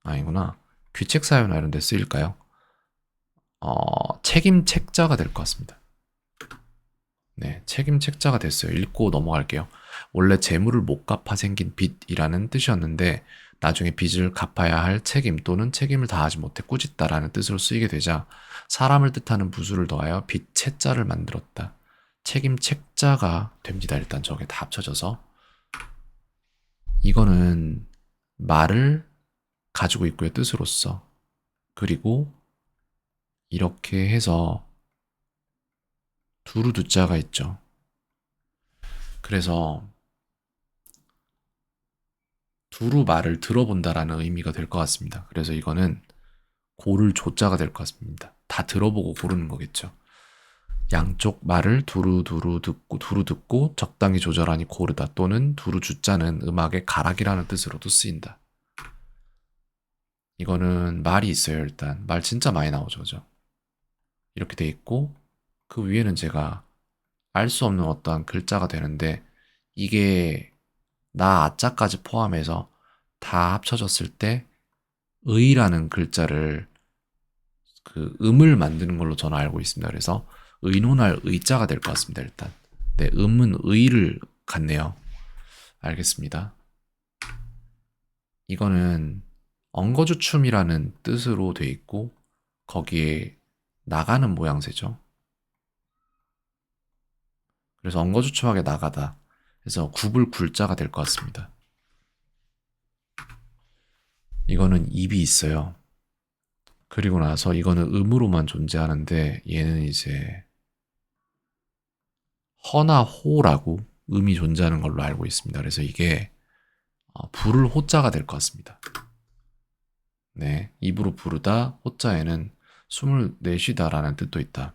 아니구나. 귀책 사유나 이런 데 쓰일까요? 책임책자가 될 것 같습니다. 네, 책임책자가 됐어요. 읽고 넘어갈게요. 원래 재물을 못 갚아 생긴 빚이라는 뜻이었는데 나중에 빚을 갚아야 할 책임 또는 책임을 다하지 못해 꾸짖다라는 뜻으로 쓰이게 되자 사람을 뜻하는 부수를 더하여 빚채자를 만들었다. 책임책자가 됩니다. 일단 저게 다 합쳐져서 이거는 말을 가지고 있고요. 뜻으로서. 그리고 이렇게 해서 두루 두자가 있죠. 그래서 두루 말을 들어본다라는 의미가 될 것 같습니다. 그래서 이거는 고를 조자가 될 것 같습니다. 다 들어보고 고르는 거겠죠. 양쪽 말을 두루 듣고 적당히 조절하니 고르다 또는 두루 주자는 음악의 가락이라는 뜻으로도 쓰인다. 이거는 말이 있어요. 일단 말 진짜 많이 나오죠. 그죠? 이렇게 돼 있고 그 위에는 제가 알 수 없는 어떠한 글자가 되는데 이게 나 아자까지 포함해서 다 합쳐졌을 때 의라는 글자를 그 음을 만드는 걸로 저는 알고 있습니다. 그래서 의논할 의자가 될 것 같습니다. 일단 네, 음은 의를 갖네요. 알겠습니다. 이거는 엉거주춤이라는 뜻으로 돼 있고 거기에 나가는 모양새죠. 그래서 엉거주춤하게 나가다. 그래서 굽을 굴자가 될 것 같습니다. 이거는 입이 있어요. 그리고 나서 이거는 음으로만 존재하는데 얘는 이제 허나 호라고 음이 존재하는 걸로 알고 있습니다. 그래서 이게 부를 호자가 될 것 같습니다. 네, 입으로 부르다 호자에는 숨을 내쉬다라는 뜻도 있다.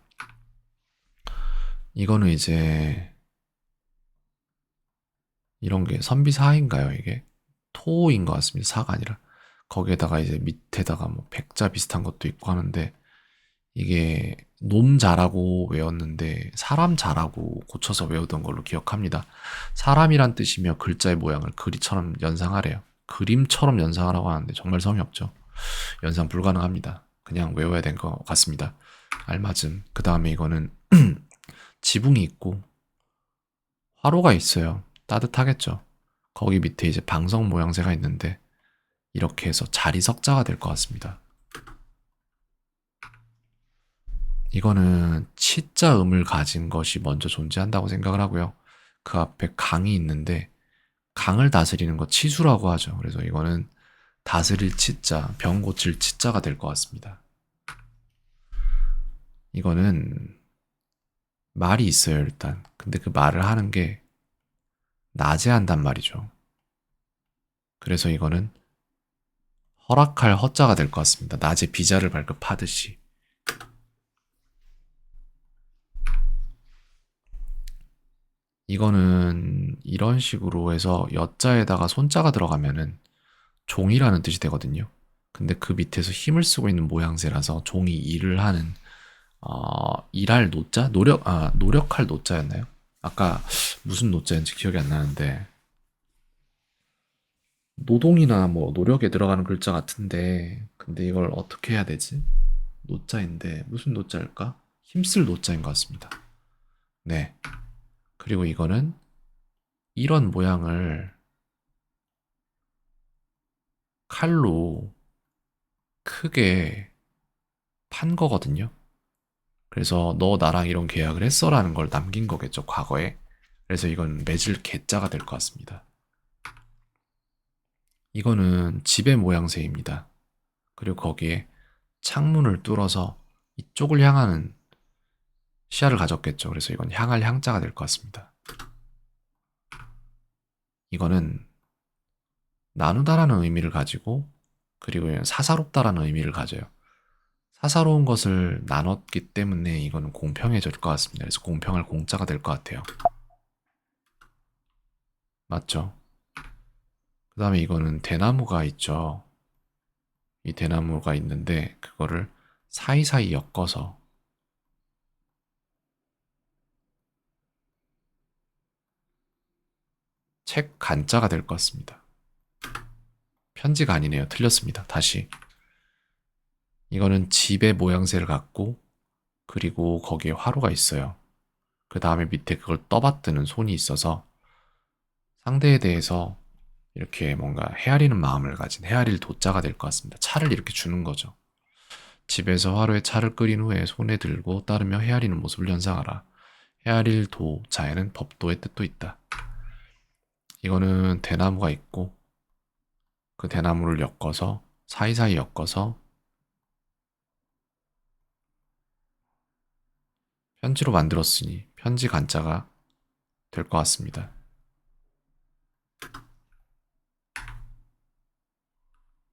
이거는 이제 이런 게 선비사인가요? 이게 토인 것 같습니다. 사가 아니라 거기에다가 이제 밑에다가 뭐 백자 비슷한 것도 있고 하는데 이게 놈 잘하고 외웠는데 사람 잘하고 고쳐서 외우던 걸로 기억합니다. 사람이란 뜻이며 글자의 모양을 그리처럼 연상하래요. 그림처럼 연상하라고 하는데 정말 성의 없죠. 연상 불가능합니다. 그냥 외워야 될 것 같습니다. 알맞음. 그 다음에 이거는 지붕이 있고 화로가 있어요. 따뜻하겠죠. 거기 밑에 이제 방석 모양새가 있는데 이렇게 해서 자리석자가 될 것 같습니다. 이거는 치자 음을 가진 것이 먼저 존재한다고 생각을 하고요. 그 앞에 강이 있는데 강을 다스리는 거 치수라고 하죠. 그래서 이거는 다스릴 치자, 병 고칠 치자가 될 것 같습니다. 이거는 말이 있어요, 일단. 근데 그 말을 하는 게 낮에 한단 말이죠. 그래서 이거는 허락할 허자가 될 것 같습니다. 낮에 비자를 발급하듯이. 이거는 이런 식으로 해서 여자에다가 손자가 들어가면은 종이라는 뜻이 되거든요. 근데 그 밑에서 힘을 쓰고 있는 모양새라서 종이 일을 하는 일할 노자? 노력할 노자였나요? 아까 무슨 노자인지 기억이 안 나는데 노동이나 뭐 노력에 들어가는 글자 같은데 근데 이걸 어떻게 해야 되지? 노자인데 무슨 노자일까? 힘쓸 노자인 것 같습니다. 네. 그리고 이거는 이런 모양을 칼로 크게 판 거거든요. 그래서 너 나랑 이런 계약을 했어라는 걸 남긴 거겠죠, 과거에. 그래서 이건 맺을 개자가 될 것 같습니다. 이거는 집의 모양새입니다. 그리고 거기에 창문을 뚫어서 이쪽을 향하는 시야를 가졌겠죠. 그래서 이건 향할 향자가 될 것 같습니다. 이거는 나누다라는 의미를 가지고 그리고 사사롭다라는 의미를 가져요. 사사로운 것을 나눴기 때문에 이거는 공평해질 것 같습니다. 그래서 공평할 공자가 될 것 같아요. 맞죠? 그 다음에 이거는 대나무가 있죠. 이 대나무가 있는데 그거를 사이사이 엮어서 책 간자가 될 것 같습니다. 편지가 아니네요. 틀렸습니다. 다시. 이거는 집의 모양새를 갖고 그리고 거기에 화로가 있어요. 그 다음에 밑에 그걸 떠받드는 손이 있어서 상대에 대해서 이렇게 뭔가 헤아리는 마음을 가진 헤아릴 도자가 될 것 같습니다. 차를 이렇게 주는 거죠. 집에서 화로에 차를 끓인 후에 손에 들고 따르며 헤아리는 모습을 연상하라. 헤아릴 도자에는 법도의 뜻도 있다. 이거는 대나무가 있고 그 대나무를 엮어서 사이사이 엮어서 편지로 만들었으니 편지 간자가 될 것 같습니다.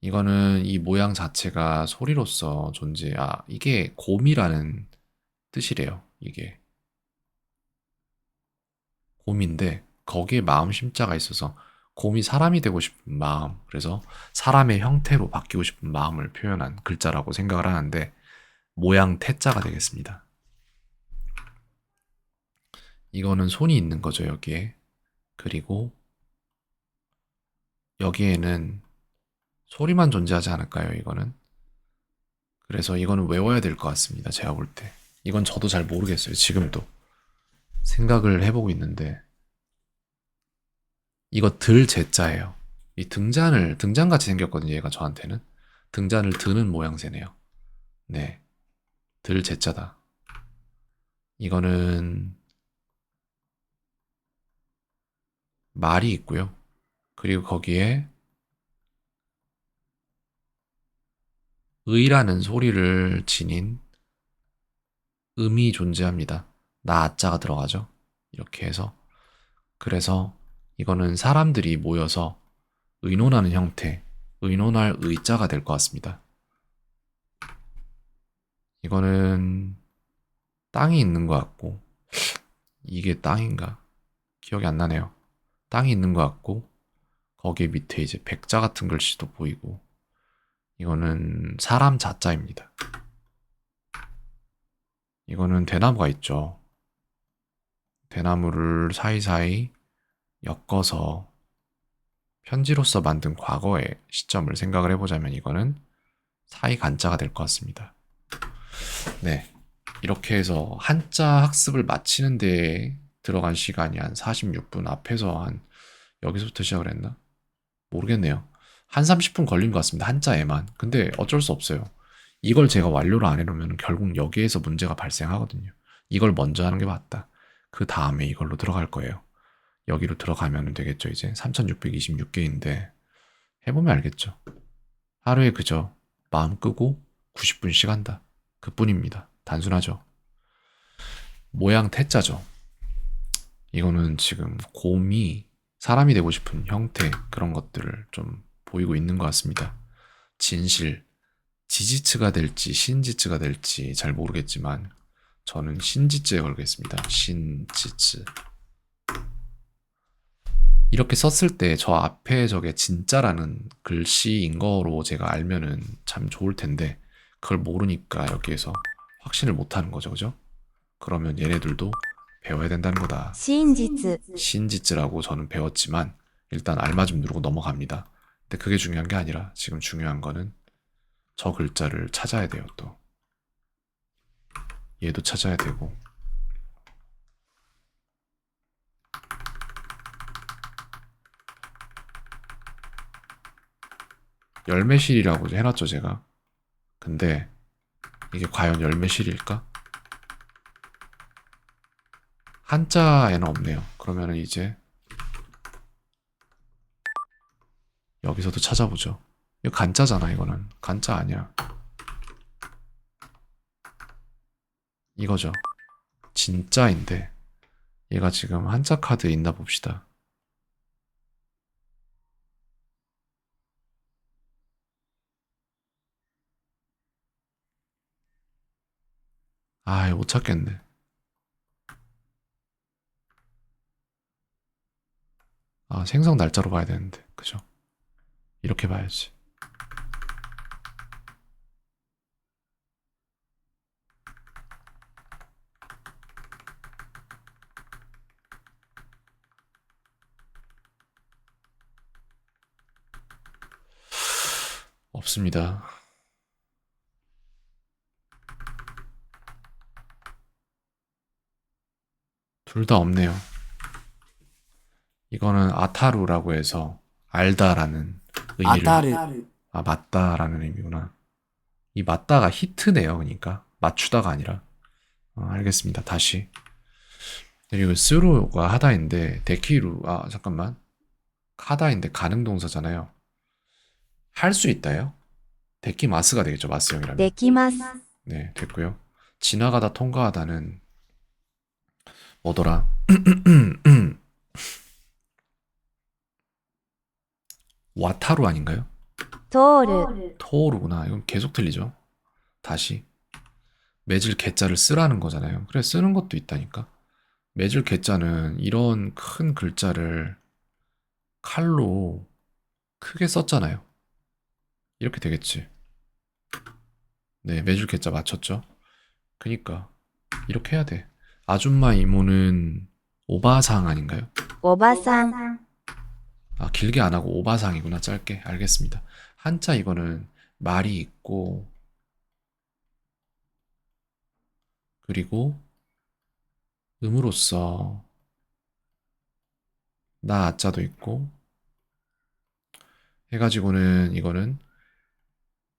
이거는 이 모양 자체가 소리로서 이게 곰이라는 뜻이래요. 이게 곰인데 거기에 마음 심자가 있어서 곰이 사람이 되고 싶은 마음, 그래서 사람의 형태로 바뀌고 싶은 마음을 표현한 글자라고 생각을 하는데 모양 태자가 되겠습니다. 이거는 손이 있는 거죠, 여기에. 그리고 여기에는 소리만 존재하지 않을까요, 이거는? 그래서 이거는 외워야 될 것 같습니다, 제가 볼 때. 이건 저도 잘 모르겠어요, 지금도. 생각을 해보고 있는데. 이거 들 제자예요. 이 등잔같이 생겼거든요, 얘가 저한테는. 등잔을 드는 모양새네요. 네. 들 제자다. 이거는 말이 있고요. 그리고 거기에 의라는 소리를 지닌 음이 존재합니다. 나 아자가 들어가죠. 이렇게 해서. 그래서 이거는 사람들이 모여서 의논하는 형태, 의논할 의자가 될 것 같습니다. 이거는 땅이 있는 것 같고, 이게 땅인가? 기억이 안 나네요. 땅이 있는 것 같고, 거기 밑에 이제 백자 같은 글씨도 보이고, 이거는 사람 자자입니다. 이거는 대나무가 있죠. 대나무를 사이사이 엮어서 편지로서 만든 과거의 시점을 생각을 해보자면 이거는 사이 간자가 될 것 같습니다. 네. 이렇게 해서 한자 학습을 마치는 데 들어간 시간이 한 46분 앞에서 여기서부터 시작을 했나? 모르겠네요. 한 30분 걸린 것 같습니다. 한자에만. 근데 어쩔 수 없어요. 이걸 제가 완료를 안 해놓으면 결국 여기에서 문제가 발생하거든요. 이걸 먼저 하는 게 맞다. 그 다음에 이걸로 들어갈 거예요. 여기로 들어가면 되겠죠, 이제. 3626개인데. 해보면 알겠죠. 하루에 그저 마음 끄고 90분씩 한다. 그뿐입니다. 단순하죠. 모양 태자죠. 이거는 지금 곰이 사람이 되고 싶은 형태, 그런 것들을 좀 보이고 있는 것 같습니다. 진실, 지지츠가 될지 신지츠가 될지 잘 모르겠지만 저는 신지츠에 걸겠습니다. 신지츠. 이렇게 썼을 때 저 앞에 저게 진짜라는 글씨인 거로 제가 알면은 참 좋을 텐데 그걸 모르니까 여기에서 확신을 못 하는 거죠, 그죠? 그러면 얘네들도 배워야 된다는 거다. 真実 신지츠라고 저는 배웠지만 일단 알맞음 누르고 넘어갑니다. 근데 그게 중요한 게 아니라 지금 중요한 거는 저 글자를 찾아야 돼요, 또. 얘도 찾아야 되고. 열매실이라고 해놨죠, 제가. 근데 이게 과연 열매실일까? 한자에는 없네요. 그러면은 이제 여기서도 찾아보죠. 이거 간자잖아, 이거는. 간자 아니야. 이거죠. 진짜인데 얘가 지금 한자 카드에 있나 봅시다. 아, 이거 못 찾겠네. 아, 생성 날짜로 봐야 되는데. 그죠? 이렇게 봐야지. 없습니다. 둘 다 없네요. 이거는 아타루라고 해서 알다라는 의미를 맞다라는 의미구나. 이 맞다가 히트네요. 그러니까 맞추다가 아니라. 알겠습니다. 다시. 그리고 스루가 하다인데 데키루 잠깐만. 하다인데 가능 동사잖아요. 할 수 있다요? 데키마스가 되겠죠. 마스형이라면. できます 네, 됐고요. 지나가다 통과하다는 뭐더라? 와타루 아닌가요? 通る、 토오르구나. 이건 계속 틀리죠. 다시. 맺을 개자를 쓰라는 거잖아요. 그래, 쓰는 것도 있다니까. 맺을 개자는 이런 큰 글자를 칼로 크게 썼잖아요. 이렇게 되겠지. 네, 맺을 개자 맞췄죠? 그니까 이렇게 해야 돼. 아줌마 이모는 오바상 아닌가요? おばさん、 아, 길게 안 하고 오바상이구나. 짧게. 알겠습니다. 한자 이거는 말이 있고 그리고 음으로써 나 아자도 있고 해가지고는 이거는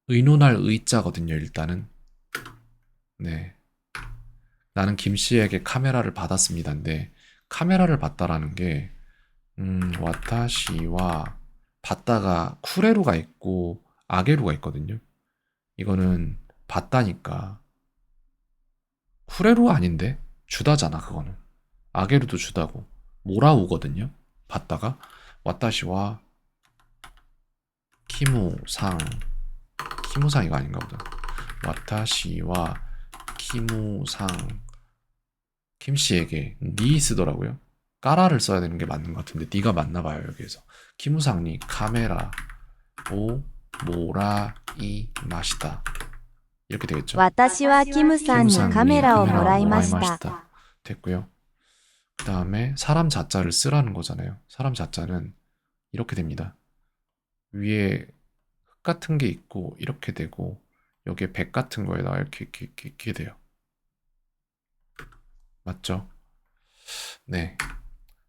의논할 의자거든요. 일단은 네, 나는 김 씨에게 카메라를 받았습니다인데 카메라를 받다라는 게 와타시와 받다가 쿠레루가 있고 아게루가 있거든요. 이거는 받다니까 쿠레루 아닌데 주다잖아 그거는. 아게루도 주다고 모라우거든요. 받다가 와타시와 키무상 키무상 이거 아닌가 보다. 와타시와 키무상 김씨에게 니 쓰더라고요. 까라를 써야 되는 게 맞는 것 같은데 니가 맞나 봐요. 여기에서 키무상니 카메라 오 모라이 마시다 이렇게 되겠죠. 私はキムさんにカメラをもらいました。 됐고요. 그 다음에 사람 자자를 쓰라는 거잖아요. 사람 자자는 이렇게 됩니다. 위에 흙 같은 게 있고 이렇게 되고 여기에 백 같은 거에다가 이렇게 돼요. 맞죠? 네.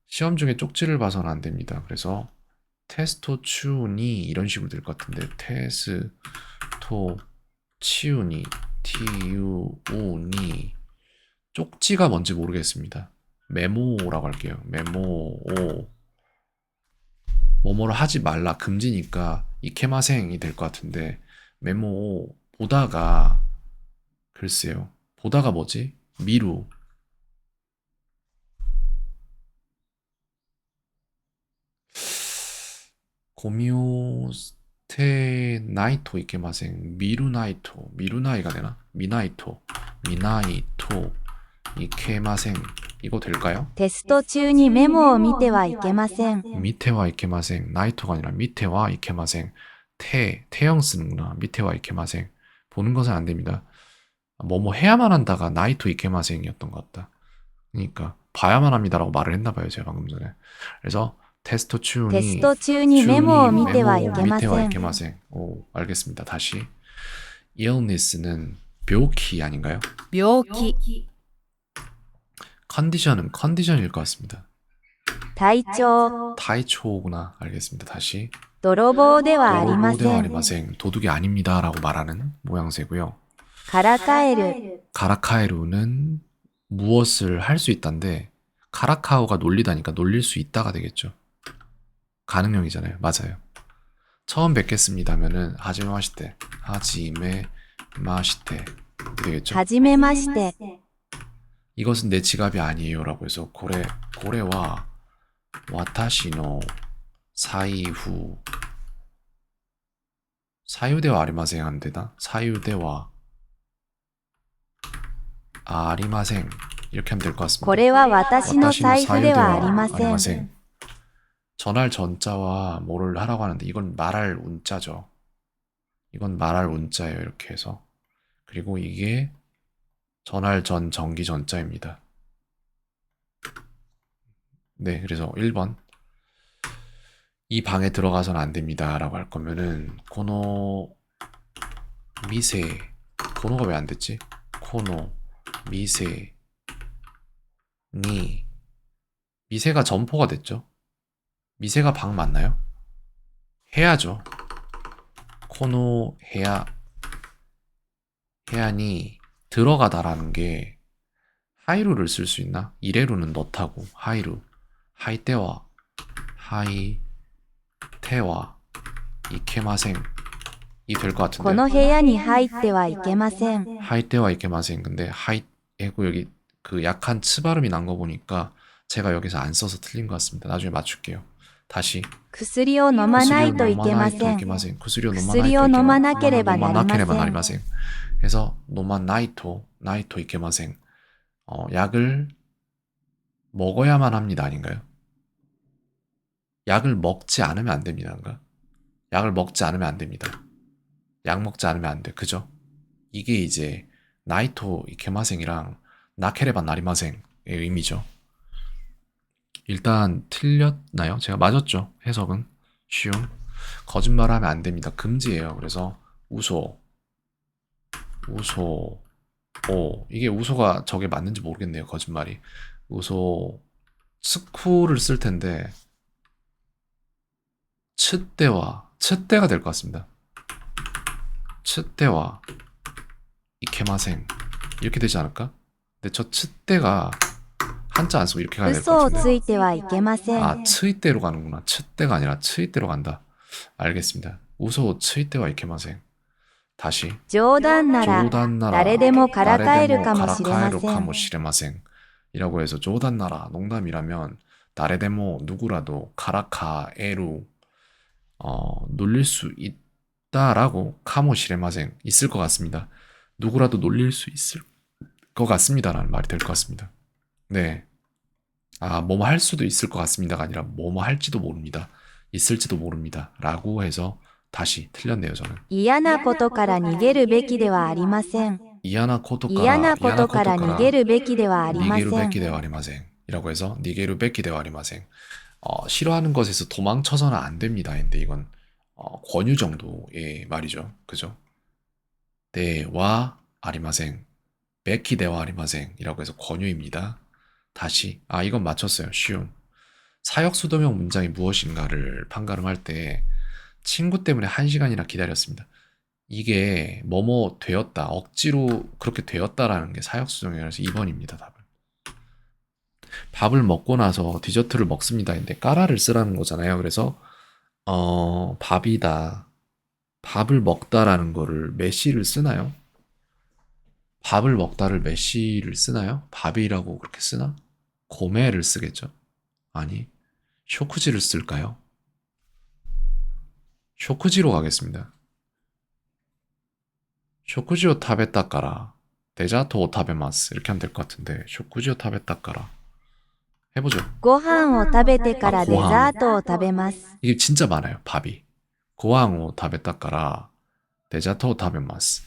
시험 중에 쪽지를 봐서는 안 됩니다. 그래서 테스토 치우니 이런 식으로 될 것 같은데 테스토 치우니 티우니 쪽지가 뭔지 모르겠습니다. 메모라고 할게요. 메모 뭐뭐를 하지 말라 금지니까 이케마생이 될 것 같은데 메모 보다가 글쎄요. 보다가 뭐지? 미루 고미오테 나이토 이케마생 미루나이토 미루나이가 되나? 미나이토 미나이토 이케마생 이거 될까요? テスト中にメモを見てはいけません。 미테와 이케마생 나이토가 아니라 미테와 이케마생 태형 쓰는구나. 미테와 이케마생 보는 것은 안 됩니다. 뭐뭐 해야만 한다가 나이토 이케마생이었던 것 같다. 그러니까 봐야만 합니다라고 말을 했나 봐요. 제가 방금 전에. 그래서 테스토 テ 추니 スト中にメモを見てはいけませ 미테와 ん。 이케마생. 오, 알겠습니다. 다시 illness는 묘키 아닌가요? 病気、 컨디션은 컨디션일 것 같습니다. 体調、 타이초구나. 알겠습니다. 다시 泥棒ではありま 도로보데와 せん。 아리마생 도둑이 아닙니다라고 말하는 모양새고요. からかえる、 가라카에루는 무엇을 할 수 있다인데 카라카오가 놀리다니까 놀릴 수 있다가 되겠죠. 가능형이잖아요. 맞아요. 처음 뵙겠습니다면은 하지메 마시테 하지메 마시테 되겠죠. はじめまして、 이것은 내 지갑이 아니에요라고 해서 고래와 와타시노 사이후 사유대와 아리마생 안 되나? 사유대와 아리마생 이렇게 하면 될 것 같습니다. これは私の財布ではありません。 아리마생 전할 전자와 뭐를 하라고 하는데 이건 말할 운자죠. 이건 말할 운자예요. 이렇게 해서 그리고 이게 전할 전 전기 전자입니다. 네, 그래서 1번 이 방에 들어가서는 안 됩니다 라고 할 거면은 코노 미세 코노가 왜 안 됐지? 코노 미세 니 미세가 점포가 됐죠? 미세가 방 맞나요? 해야죠. 코노 해야니 들어가다라는 게 하이루를 쓸 수 있나? 이레루는 너타고 하이루 하이테와 이케마생 이 될 것 この 같은데 部屋に入ってはいけません。 하이테와 이케마생 근데 하이에고 여기 그 약한 츠 발음이 난 거 보니까 제가 여기서 안 써서 틀린 것 같습니다. 나중에 맞출게요. 다시 薬を飲まないといけません。 薬を飲まなければなりません. 그래서 노마나이토 이케마생. 약을 먹어야만 합니다. 아닌가요? 약을 먹지 않으면 안 됩니다. 약을 먹지 않으면 안 됩니다. 약 먹지 않으면 안 돼. 그죠? 이게 이제 나이토 이케마생이랑 나케레바 나리마생의 의미죠. 일단 틀렸나요? 제가 맞았죠. 해석은 쉬움. 거짓말을 하면 안 됩니다. 금지예요. 그래서 우소, 이게 우소가 저게 맞는지 모르겠네요. 거짓말이. 우소, 스쿠를 쓸 텐데 츠때가 될 것 같습니다. 츠때와 이케마생 이렇게 되지 않을까? 근데 저 츠때가 한자 안 쓰고 이렇게 가야 될 것 嘘を 같은데. ついてはいけません。 아, 츠이때로 가는구나. 츠때가 아니라 츠이때로 간다. 알겠습니다. 우소 츠이때와 이케마생. 다시 冗談なら 조단나라 誰でもからかえるかもしれません。 가라카에로 이라고 해서 조단나라 농담이라면 나레데모 누구라도 가라카에루 놀릴 수 있다라고 카모시레마생 있을 것 같습니다. 누구라도 놀릴 수 있을 것 같습니다라는 말이 될 것 같습니다. 네. 아, 뭐뭐 할 수도 있을 것 같습니다가 아니라 뭐뭐 할지도 모릅니다. 있을지도 모릅니다. 라고 해서 다시 틀렸네요, 저는. 嫌なことから逃げるべきではありません。 이야나코토카라 嫌なことから逃げるべきではありませ 니게루 ん。 베키데와 아리마생 이라고 해서 니게루 베키데와 아리마생. 싫어하는 것에서 도망쳐서는 안 됩니다. 근데 이건 권유 정도의 말이죠. 그죠? 대와 아리마생 베키데와 아리마생 이라고 해서 권유입니다. 다시 이건 맞췄어요. 쉬움. 사역수도명 문장이 무엇인가를 판가름할 때 친구 때문에 1시간이나 기다렸습니다. 이게 뭐뭐 되었다, 억지로 그렇게 되었다라는 게 사역수동이라서 2번입니다. 답은. 밥을 먹고 나서 디저트를 먹습니다. 근데 까라를 쓰라는 거잖아요. 그래서 밥이다, 밥을 먹다라는 거를 메시를 쓰나요? 밥을 먹다를 메시를 쓰나요? 밥이라고 그렇게 쓰나? 고메를 쓰겠죠? 아니, 쇼쿠지를 쓸까요? 쇼쿠지로 가겠습니다. 쇼쿠지오 타베타까라 데자토 오 타베마스 이렇게 하면 될 것 같은데 쇼쿠지오 타베타까라 해보죠. ご飯を食べてからデザートを食べます。 이게 진짜 많아요. 밥이 고항 오 타베타까라 데자토 오 타베마스.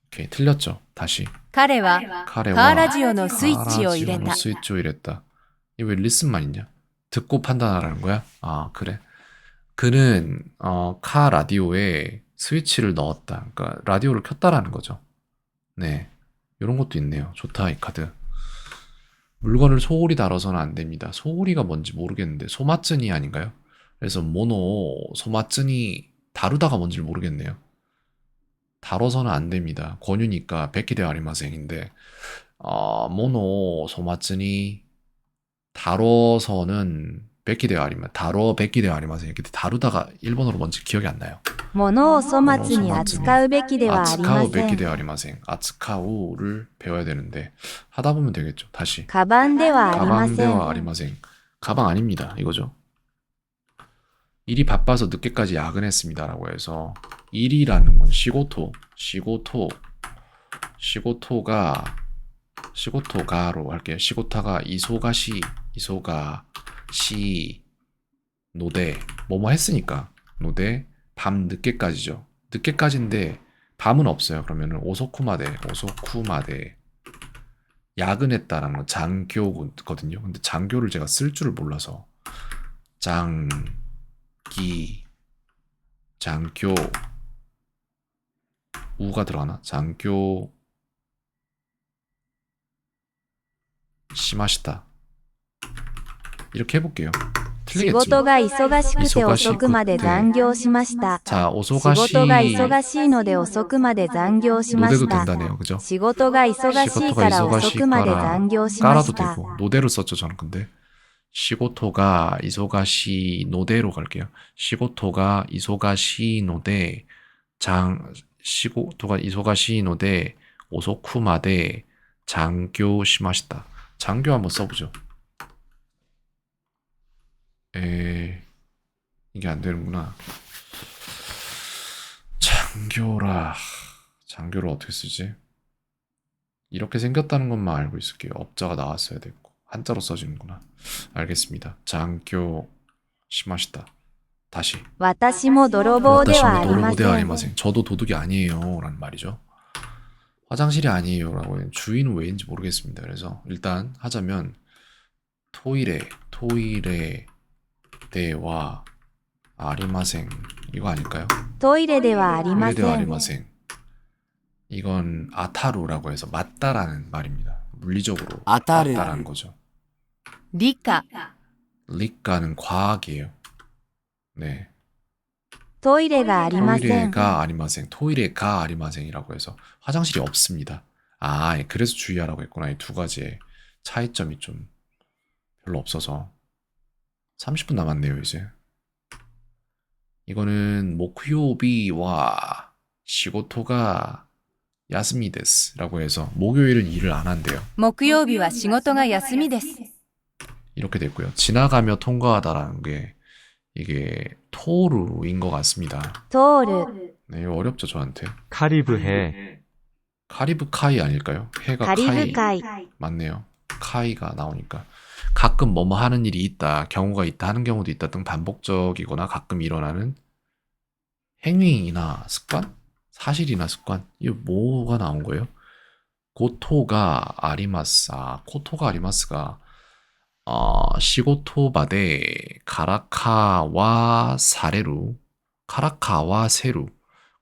오케이, 틀렸죠. 다시 彼は 카레와 カーラジオのスイッチを入れ 카라지오노 た。 스위치を 이랬다. 이거 왜 리슨만 있냐? 듣고 판단하라는 거야? 아, 그래. 그는 카 라디오에 스위치를 넣었다. 그러니까 라디오를 켰다라는 거죠. 네, 이런 것도 있네요. 좋다, 이 카드. 물건을 소홀히 다뤄서는 안 됩니다. 소홀히가 뭔지 모르겠는데 소마츠니 아닌가요? 그래서 모노 소마츠니 다루다가 뭔지 모르겠네요. 다뤄서는 안 됩니다. 권유니까 베키데 아리마생인데 모노 소마츠니 다뤄서는 베키데 아리마 다뤄 베키데 아리마생 이렇게 다루다가 일본어로 뭔지 기억이 안 나요. 物を粗末に扱うべきではありま 아츠카우 せん。 베키데 아리마생. 아츠카우를 배워야 되는데 하다 보면 되겠죠. 다시 カバンではありません。 가방대와 아리마생. 가방 아닙니다. 이거죠. 일이 바빠서 늦게까지 야근했습니다라고 해서 일이라는 건 시고토가로 할게요. 시고타가 이소가시 노대 뭐뭐 했으니까 노대 밤 늦게까지죠. 늦게까지인데 밤은 없어요. 그러면은 오소쿠마데 야근했다라는 건 장교거든요. 근데 장교를 제가 쓸 줄을 몰라서 장교 우가 들어가나? 장교 시마시타 이렇게 해볼게요. 仕事 틀리겠지만 が忙しくて遅くまで残業しました。 자 仕 오소가시 事が忙しいので遅くまで残業しま 노대도 した。 된다네요. 그죠? 仕事が忙しいから遅くまで残業しま 까라도 した。 되고 노대로 썼죠 저는. 근데 시고토가 이소가시 노대로 갈게요. 시고토가 이소가시 노대 시고토가 이소가시 노대 오소쿠마데 장교 시마시다. 장교 한번 써보죠. 이게 안 되는구나. 장교라. 장교를 어떻게 쓰지? 이렇게 생겼다는 것만 알고 있을게요. 업자가 나왔어야 됐고 한자로 써지는구나. 알겠습니다. 장교 시마시다. 다시. 私も泥棒ではありま 도로보데 せん。 아리마생. 저도 도둑이 아니에요 라는 말이죠. 화장실이 아니에요 라고 했는데 주인은 왜인지 모르겠습니다. 그래서 일단 하자면 토이레 데와 아리마생 이거 아닐까요? トイレではありま 토이레 せ 데와 ん。 아리마생. 이건 아타루라고 해서 맞다라는 말입니다. 물리적으로 아타르. 맞다라는 거죠. 理科 리가는 과학이에요. 네. トイレがありません。 토이레가 아리마생, 토이레가 아리마생이라고 해서 화장실이 없습니다. 아, 예, 그래서 주의하라고 했구나. 이 두 가지의 차이점이 좀 별로 없어서 30분 남았네요, 이제. 이거는 목요비와 시고토가 야스미데스라고 해서 목요일은 일을 안 한대요. 木曜日は仕事が休みです 이렇게 됐고요. 지나가며 통과하다라는 게 이게 토루인 것 같습니다. 通る。 네, 이거 어렵죠, 저한테. 카리브해. 카리브카이 아닐까요? 해가 カリ 카이 ブ海。 맞네요. 카이가 나오니까 가끔 뭐뭐 하는 일이 있다, 경우가 있다, 하는 경우도 있다 등 반복적이거나 가끔 일어나는 행위나 습관? 사실이나 습관? 이게 뭐가 나온 거예요? 고토가 아리마스, 코토가 아리마스가 시고토바데 카라카와 사레루, 카라카와 세루,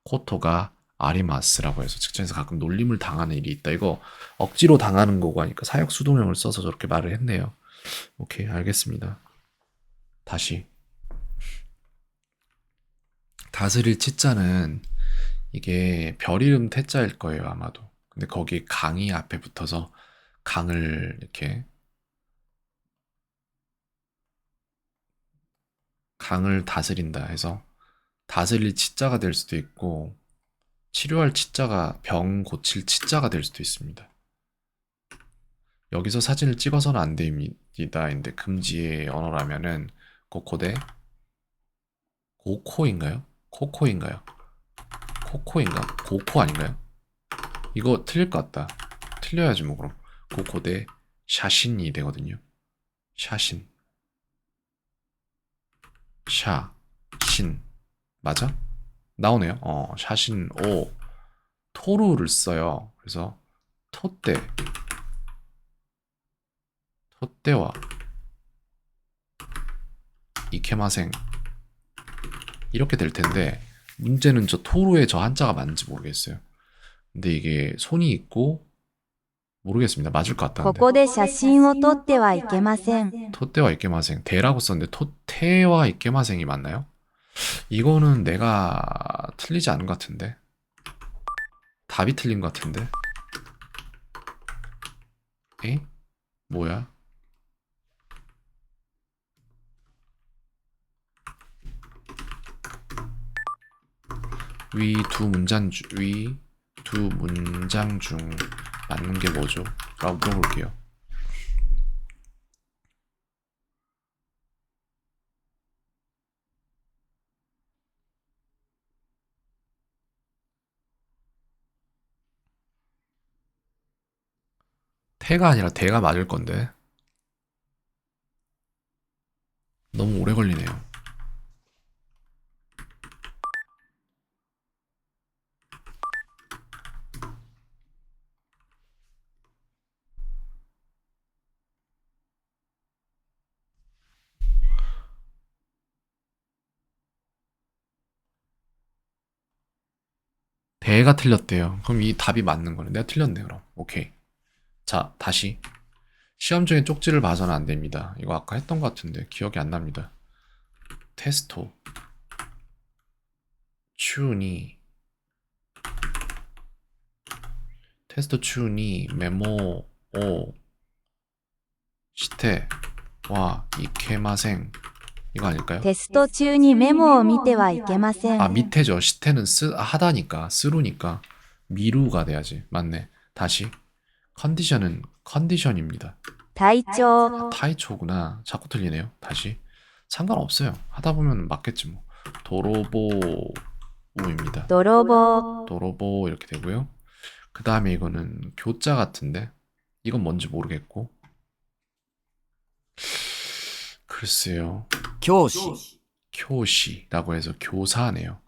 코토가 아리마스라고 해서 직장에서 가끔 놀림을 당하는 일이 있다. 이거 억지로 당하는 거고 하니까 사역 수동형을 써서 저렇게 말을 했네요. 오케이, 알겠습니다. 다시. 다스릴 치자는 이게 별 이름 태자일 거예요, 아마도. 근데 거기에 강이 앞에 붙어서 강을 이렇게 강을 다스린다 해서 다스릴 치자가 될 수도 있고 치료할 치자가 병 고칠 치자가 될 수도 있습니다. 여기서 사진을 찍어서는 안 됩니다. 인데 금지의 언어라면은 고코데 고코인가요? 코코인가요? 코코인가? 고코 아닌가요? 이거 틀릴 것 같다. 틀려야지 뭐 그럼. 고코데 샤신이 되거든요. 샤신. 샤, 신. 맞아? 나오네요. 샤신, 오. 토루를 써요. 그래서, 토떼. 토떼와, 이케마생. 이렇게 될 텐데, 문제는 저 토루에 저 한자가 맞는지 모르겠어요. 근데 이게 손이 있고, 모르겠습니다. 맞을 것 こ 같다는데. こで写真を撮ってはいけません。 토떼와 이케마생. 대라고 썼는데, 토테와 이케마생이 맞나요? 이거는 내가 틀리지 않은 것 같은데. 답이 틀린 것 같은데. 에? 뭐야? 위 두 문장 중 맞는 게 뭐죠? 라고 물어볼게요. 태가 아니라 대가 맞을 건데. 너무 오래 걸리네요. 대가 틀렸대요. 그럼 이 답이 맞는 거네. 내가 틀렸네, 그럼. 오케이. 자, 다시. 시험 중에 쪽지를 봐서는 안 됩니다. 이거 아까 했던 것 같은데 기억이 안 납니다. 테스토. 추니. 테스토 추니 메모 오 시테 와 이케마생 이거 아닐까요? テスト中にメモを見てはいけません。 밑에죠. 시테는 하다니까 쓰루니까 미루가 돼야지. 맞네. 다시. 컨디션은 컨디션입니다. 体調、 타이초구나. 자꾸 틀리네요. 다시. 상관없어요. 하다 보면 맞겠지 뭐. 도로보우입니다. 泥棒 도로보 이렇게 되고요. 그 다음에 이거는 교자 같은데 이건 뭔지 모르겠고 글쎄요. 教師 교시라고 해서 교사네요.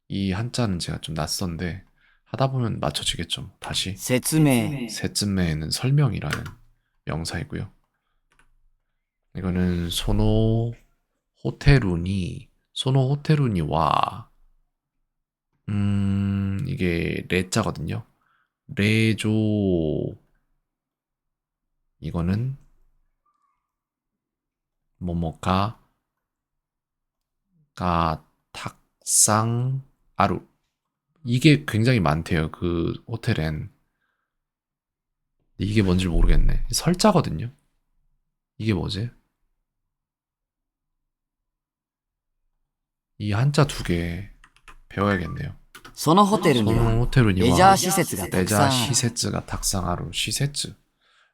이 한자는 제가 좀 낯선데 하다 보면 맞춰지겠죠. 다시 説明 세쯤에는 설명이라는 명사이고요. 이거는 소노 호테루니 와 이게 레자거든요. 레조 이거는 뭐뭐가 가 탁상 아루 이게 굉장히 많대요. 그 호텔엔 이게 뭔지 모르겠네. 설자거든요. 이게 뭐지? 이 한자 두 개 배워야겠네요. そのホテルに 소노 は 호텔루니 レジャ 와 ー施設がたく 레자 さんある 시세츠가 탁상하루 시세츠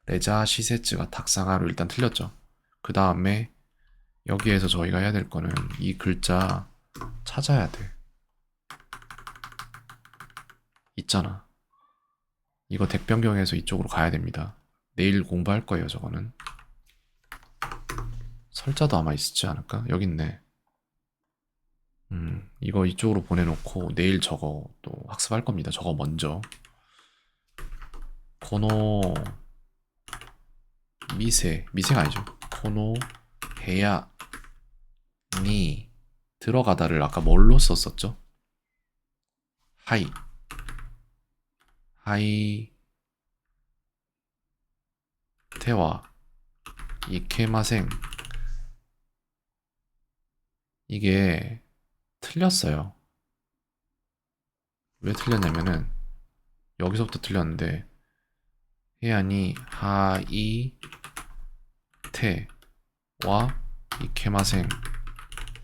레자 시세츠가 탁상하루 일단 틀렸죠. 그 다음에 여기에서 저희가 해야 될 거는 이 글자 찾아야 돼. 있잖아. 이거 덱 변경해서 이쪽으로 가야 됩니다. 내일 공부할 거예요. 저거는 설자도 아마 있지 않을까? 여기 있네. 이거 이쪽으로 보내놓고 내일 저거 또 학습할 겁니다. 저거 먼저 코노 미세가 아니죠. 코노 해야 니 들어가다를 아까 뭘로 썼었죠? 하이 테와 이케마생 이게 틀렸어요. 왜 틀렸냐면은 여기서부터 틀렸는데 해안이 하이 테와 이케마생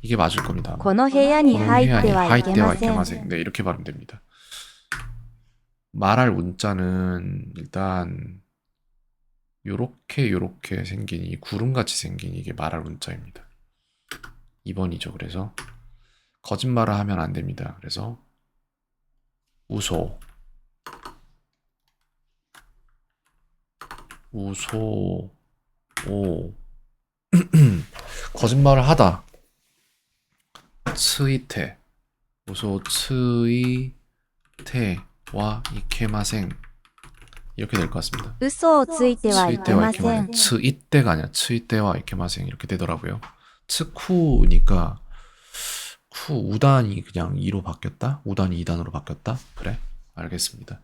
이게 맞을 겁니다. この部屋に入ってはいけません 이케마생 네 이렇게 발음 됩니다. 말할 문자는 일단 요렇게 생긴 이 구름같이 생긴 이게 말할 문자입니다. 2번이죠. 그래서 거짓말을 하면 안 됩니다. 그래서 우소 오 거짓말을 하다 츠이테 우소 츠이테와 이케마생 이렇게 될 것 같습니다. 嘘をついてはいけ 츠이테와 ません 이케마생 츠이테가 아니라 츠이테와 이케마생 이렇게 되더라고요. 츠쿠니까 쿠 우단이 그냥 2로 바뀌었다? 우단이 2단으로 바뀌었다? 그래? 알겠습니다.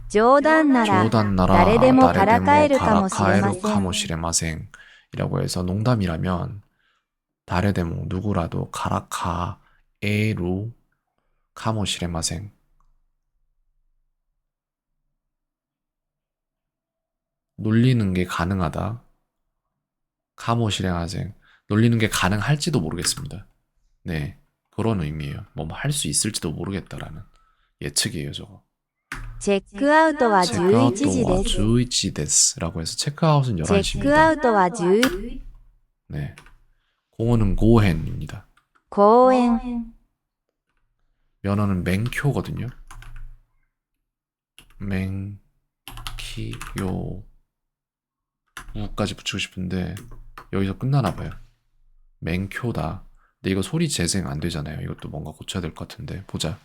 冗談なら 조단나라 誰でもからかえるかもしれま 가라카에로 せん 카모시레마생 이라고 해서 농담이라면 다레데모 누구라도 가라카에루 카모시레마생 놀리는 게 가능하다 카모시레마생 놀리는 게 가능할지도 모르겠습니다. 네 그런 의미예요. 뭐 할 수 있을지도 모르겠다라는 예측이에요 저거. チェックアウトは11時 체크아웃 です 11です 라고 해서 체크아웃은 チェック 11시입니다. アウトは11 네. 공어는 고헨입니다. 公園 면허는 맹쿄거든요. 맹키요 우까지 붙이고 싶은데 여기서 끝나나 봐요. 맹쿄다. 근데 이거 소리 재생 안 되잖아요. 이것도 뭔가 고쳐야 될 것 같은데 보자.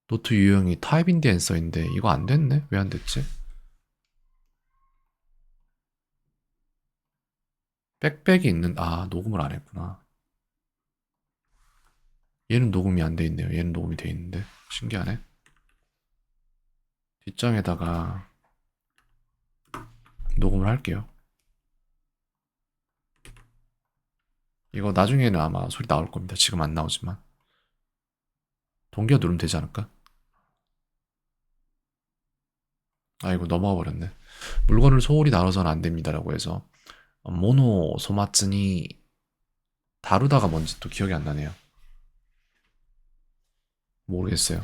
노트 유형이 타입 인디 앤서인데 이거 안 됐네? 왜 안 됐지? 백백이 있는 녹음을 안 했구나. 얘는 녹음이 안 돼 있네요. 얘는 녹음이 돼 있는데 신기하네. 뒷장에다가 녹음을 할게요. 이거 나중에는 아마 소리 나올 겁니다. 지금 안 나오지만 동기화 누르면 되지 않을까? 아이고 넘어가 버렸네. 물건을 소홀히 다뤄서는 안 됩니다라고 해서 모노 소마츠니 다루다가 뭔지 또 기억이 안 나네요. 모르겠어요.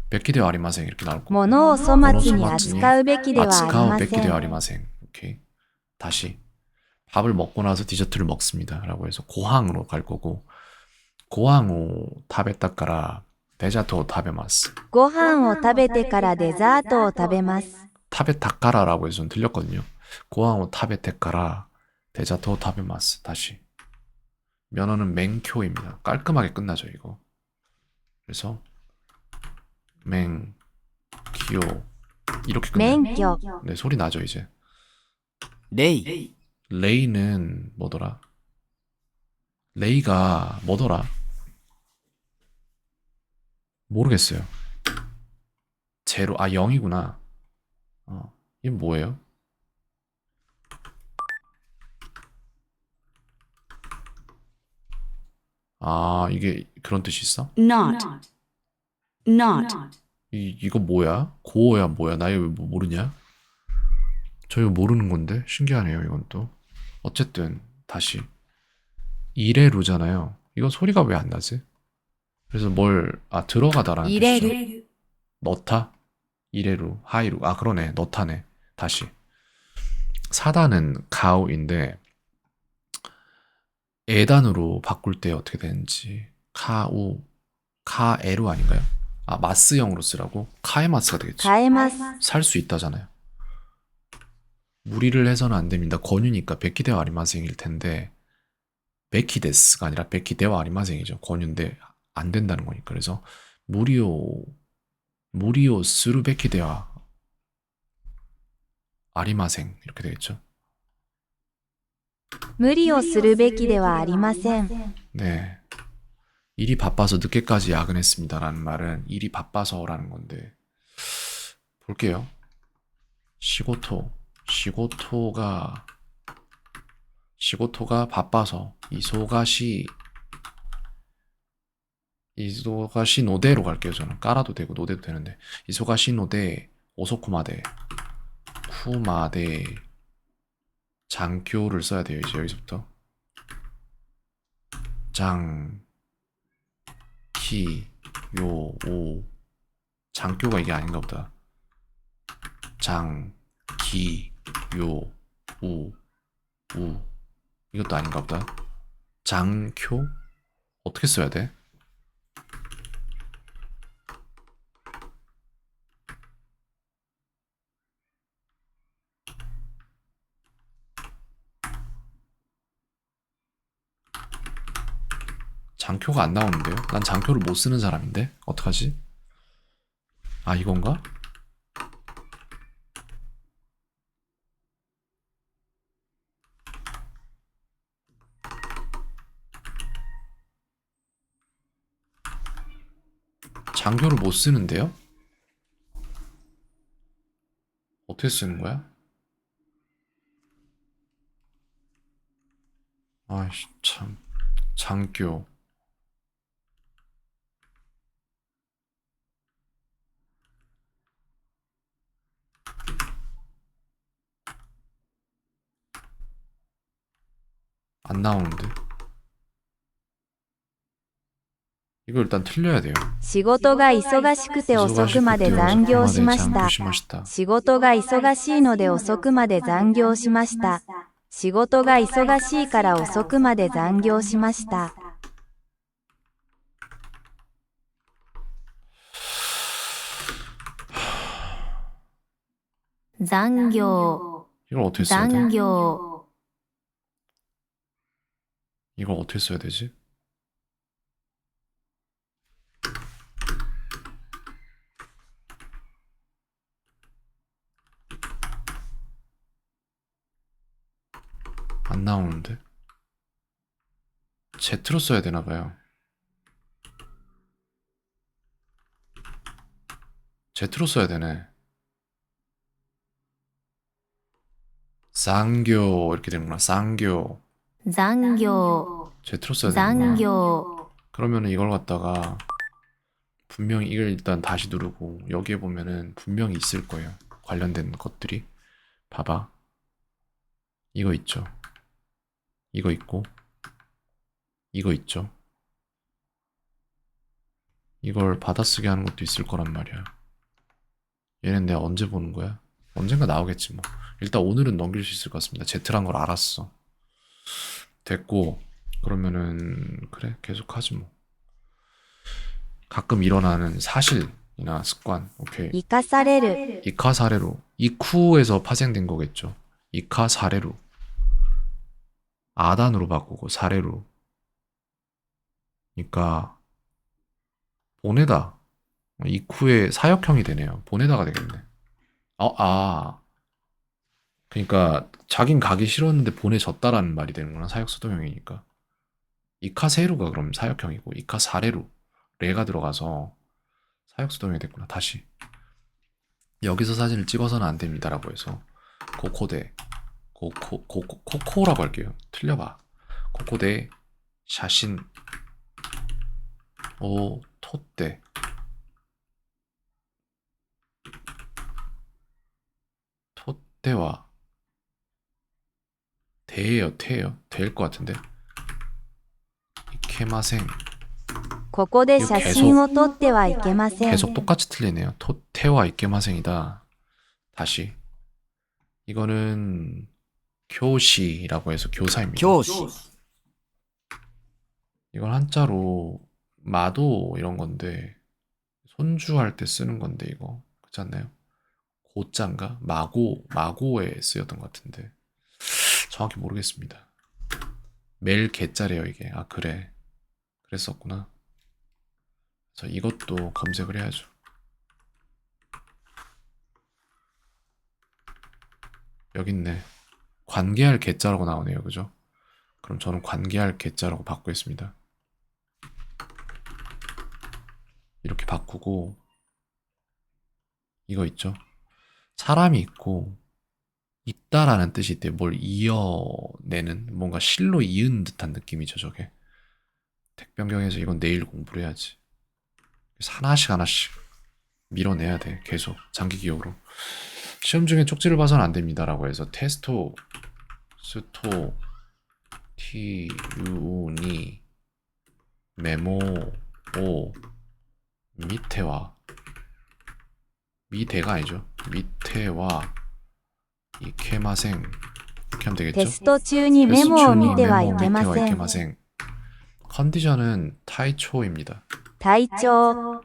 베키데와 아리마생 이렇게 나올 거. 物を粗末に扱うべきではありま 아츠카오 せ 베키데와 ん 아리마생. 오케이. 다시 밥을 먹고 나서 디저트를 먹습니다. 라고 해서 고항으로 갈 거고, 고항を 食べたからデザートを食べます。ご飯を食べてからデザートを食べます。 타베타카라라고 해서 좀 들렸거든요. 고항を 食べてからデザートを食べます。 다시. 면허는 맹쿄입니다. 깔끔하게 끝나죠, 이거. 그래서 맹, 기요 이렇게 끝나요. 免許、 네, 소리 나죠, 이제. レイ、 레이는 뭐더라? 레이가 뭐더라? 모르겠어요. 제로, 아, 0이구나. 이게 뭐예요? 아, 이게 그런 뜻이 있어? not, not, 이거 뭐야? 고어야 뭐야? 나 이거 뭐 모르냐? 저 이거 모르는 건데? 신기하네요, 이건 또. 어쨌든, 다시. 이레루잖아요. 이거 소리가 왜 안 나지? 그래서 들어가다라는 뜻이죠. 이레루, 넣다? 이레루, 하이루. 아, 그러네. 넣다네. 다시. 사단은 가우인데, 에단으로 바꿀 때 어떻게 되는지. 카우, 카에루 아닌가요? 아, 마스형으로 쓰라고? 카에마스가 되겠지. 変えます。 살 수 있다잖아요. 무리를 해서는 안 됩니다. 권유니까 베키데와 아리마생일 텐데, 베키데스가 아니라 베키데와 아리마생이죠. 권유인데 안 된다는 거니까. 그래서 무리오 스루 베키데와 아리마생 이렇게 되겠죠. 無理をするべきではありません。 네. 일이 바빠서 늦게까지 야근했습니다라는 말은 일이 바빠서라는 건데 볼게요. 시고토가 바빠서 이소가시 노데로 갈게요. 저는 까라도 되고 노데도 되는데 이소가시 노데 오소쿠마데 쿠마데 장교를 써야 돼요. 이제 여기서부터 오 장교가 이게 아닌가 보다. 우 이것도 아닌가 보다. 장쿄? 어떻게 써야 돼? 장쿄가 안 나오는데요? 난 장쿄를 못 쓰는 사람인데? 어떡하지? 아, 이건가? 장교를 못 쓰는데요? 어떻게 쓰는 거야? 아이씨, 참. 장교. 안 나오는데. 이거 일단 틀려야 돼요. 仕事が忙しくて遅くまで残業しました。仕事が忙しいので遅くまで残業しました。仕事が忙しいから遅くまで残業しました。 残業、 이걸 어떻게 써야 돼? 残業、 이걸 어떻게 써야 되지? 안 나오는데? Z로 써야 되나 봐요. Z로 써야 되네. 쌍교 이렇게 되는구나. 쌍교. 残業、 Z로 써야 残 되는구나. 業、 그러면은 이걸 갖다가 분명히 이걸 일단 다시 누르고 여기에 보면은 분명히 있을 거예요. 관련된 것들이. 봐봐. 이거 있죠. 이거 있고 이거 있죠. 이걸 받아쓰기 하는 것도 있을 거란 말이야. 얘는 내가 언제 보는 거야? 언젠가 나오겠지 뭐. 일단 오늘은 넘길 수 있을 것 같습니다. Z란 걸 알았어. 됐고, 그러면은 그래 계속 하지 뭐. 가끔 일어나는 사실이나 습관. 오케이. 生かされる 이카 사례로. 이쿠에서 파생된 거겠죠. 이카 사례로. 아단으로 바꾸고 사례로. 그러니까 보내다. 이쿠의 사역형이 되네요. 보내다가 되겠네. 그러니까 자긴 가기 싫었는데 보내졌다라는 말이 되는구나. 사역수동형이니까. 이카세루가 그럼 사역형이고 이카사레루 레가 들어가서 사역수동형이 됐구나. 다시 여기서 사진을 찍어서는 안 됩니다라고 해서 고코데 코코라고 할게요. 틀려봐. 고코데 샤신 오 토떼 토떼와 대예요. 태예요. 될 것 같은데. 이케마생 ここで写真を撮ってはいけません 계속 똑같이 틀리네요. 토테와 이케마생이다. 다시 이거는 교시라고 해서 교사입니다. 教師 이건 한자로 마도 이런 건데 손주할 때 쓰는 건데 이거 그렇지 않나요? 고자인가? 마고에 쓰였던 것 같은데 정확히 모르겠습니다. 멜 개자래요 이게. 아 그래 그랬었구나. 그래서 이것도 검색을 해야죠. 여기 있네. 관계할 개자라고 나오네요. 그죠? 그럼 저는 관계할 개자라고 바꾸겠습니다. 이렇게 바꾸고 이거 있죠? 사람이 있고 있다라는 뜻이 있대. 뭘 이어내는 뭔가 실로 이은 듯한 느낌이죠. 저게 택변경에서 이건 내일 공부를 해야지. 그래서 하나씩 밀어내야 돼. 계속 장기 기억으로. 시험 중에 쪽지를 봐서는 안 됩니다라고 해서 테스토 스토 티유니 메모 오 밑에와 밑에가 아니죠. 밑에와 이케마생 이렇게 하면 テ 되겠죠. スト中にメモを見てはいけま 메모 せ 밑에와 ん 이케마생. 컨디션은 타이초입니다. 体調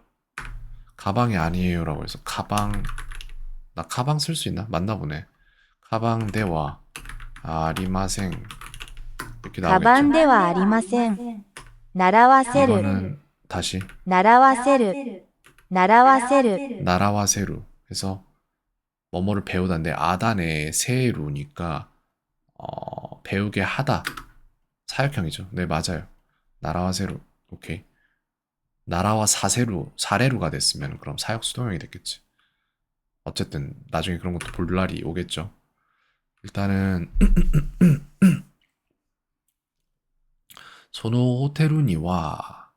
가방이 아니에요라고 해서 가방 나 가방 쓸 수 있나? 맞나 보네. 가방 대와 아리마생 이렇게 カバン 나오겠죠. ではありません習わせる 이거는 다시 習わせる習わせる 나라와 세루 해서 뭐뭐를 배우다인데 아단의 세루니까 배우게 하다 사역형이죠. 네 맞아요. 나라와 세루 오케이. 나라와 사레루가 됐으면 그럼 사역 수동형이 됐겠지. 어쨌든 나중에 그런 것도 볼 날이 오겠죠. 일단은 소노 호테루니와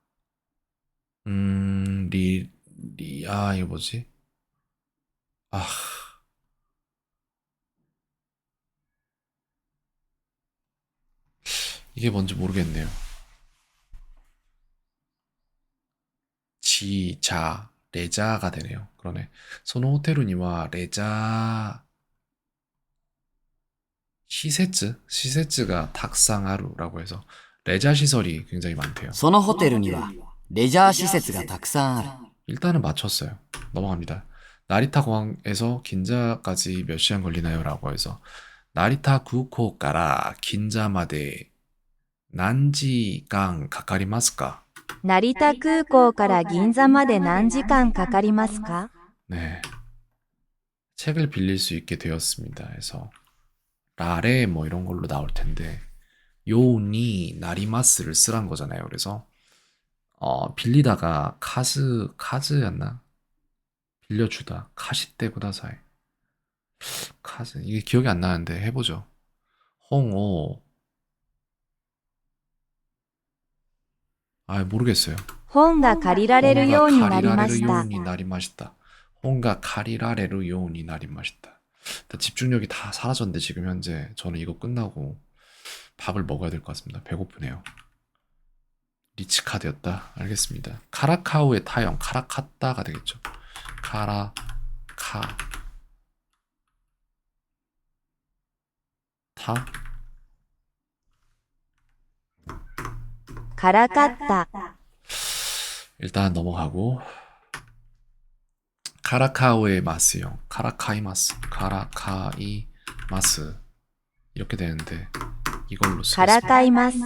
이거 뭐지? 아 이게 뭔지 모르겠네요. 지자 레자가 되네요. 그러네. 소노 호테루니와 레자 시세츠가 탁상하루라고 해서 레자 시설이 굉장히 많대요. そのホテルにはレジャー施設がたくさんある。 일단은 맞췄어요. 넘어갑니다. 나리타 공항에서 긴자까지 몇 시간 걸리나요? 라고 해서 나리타 구코가라 긴자마데 난지간 가까리마스까? 成田空港から銀座まで何時間かかりますか 네. 책을 빌릴 수 있게 되었습니다. 해서 라레 뭐 이런 걸로 나올 텐데 요니 나리마스를 쓰란 거잖아요. 그래서 빌리다가 카즈였나? 빌려주다 카시테 구다사이 카즈 이게 기억이 안 나는데 해보죠. 홍오 모르겠어요. 本が借りられるようになりました 나리마시다. 혼가 카리라레루 요니 나리마시다. 집중력이 다 사라졌는데 지금 현재 저는 이거 끝나고 밥을 먹어야 될 것 같습니다. 배고프네요. 리치카드였다. 알겠습니다. 카라카우의 타형 카라카따가 되겠죠. 카라카 타からかった 일단 넘어가고 카라카오의 마스요. 카라카이마스. 카라카이마스. 이렇게 되는데 이걸로 から 쓰겠습니다. かいます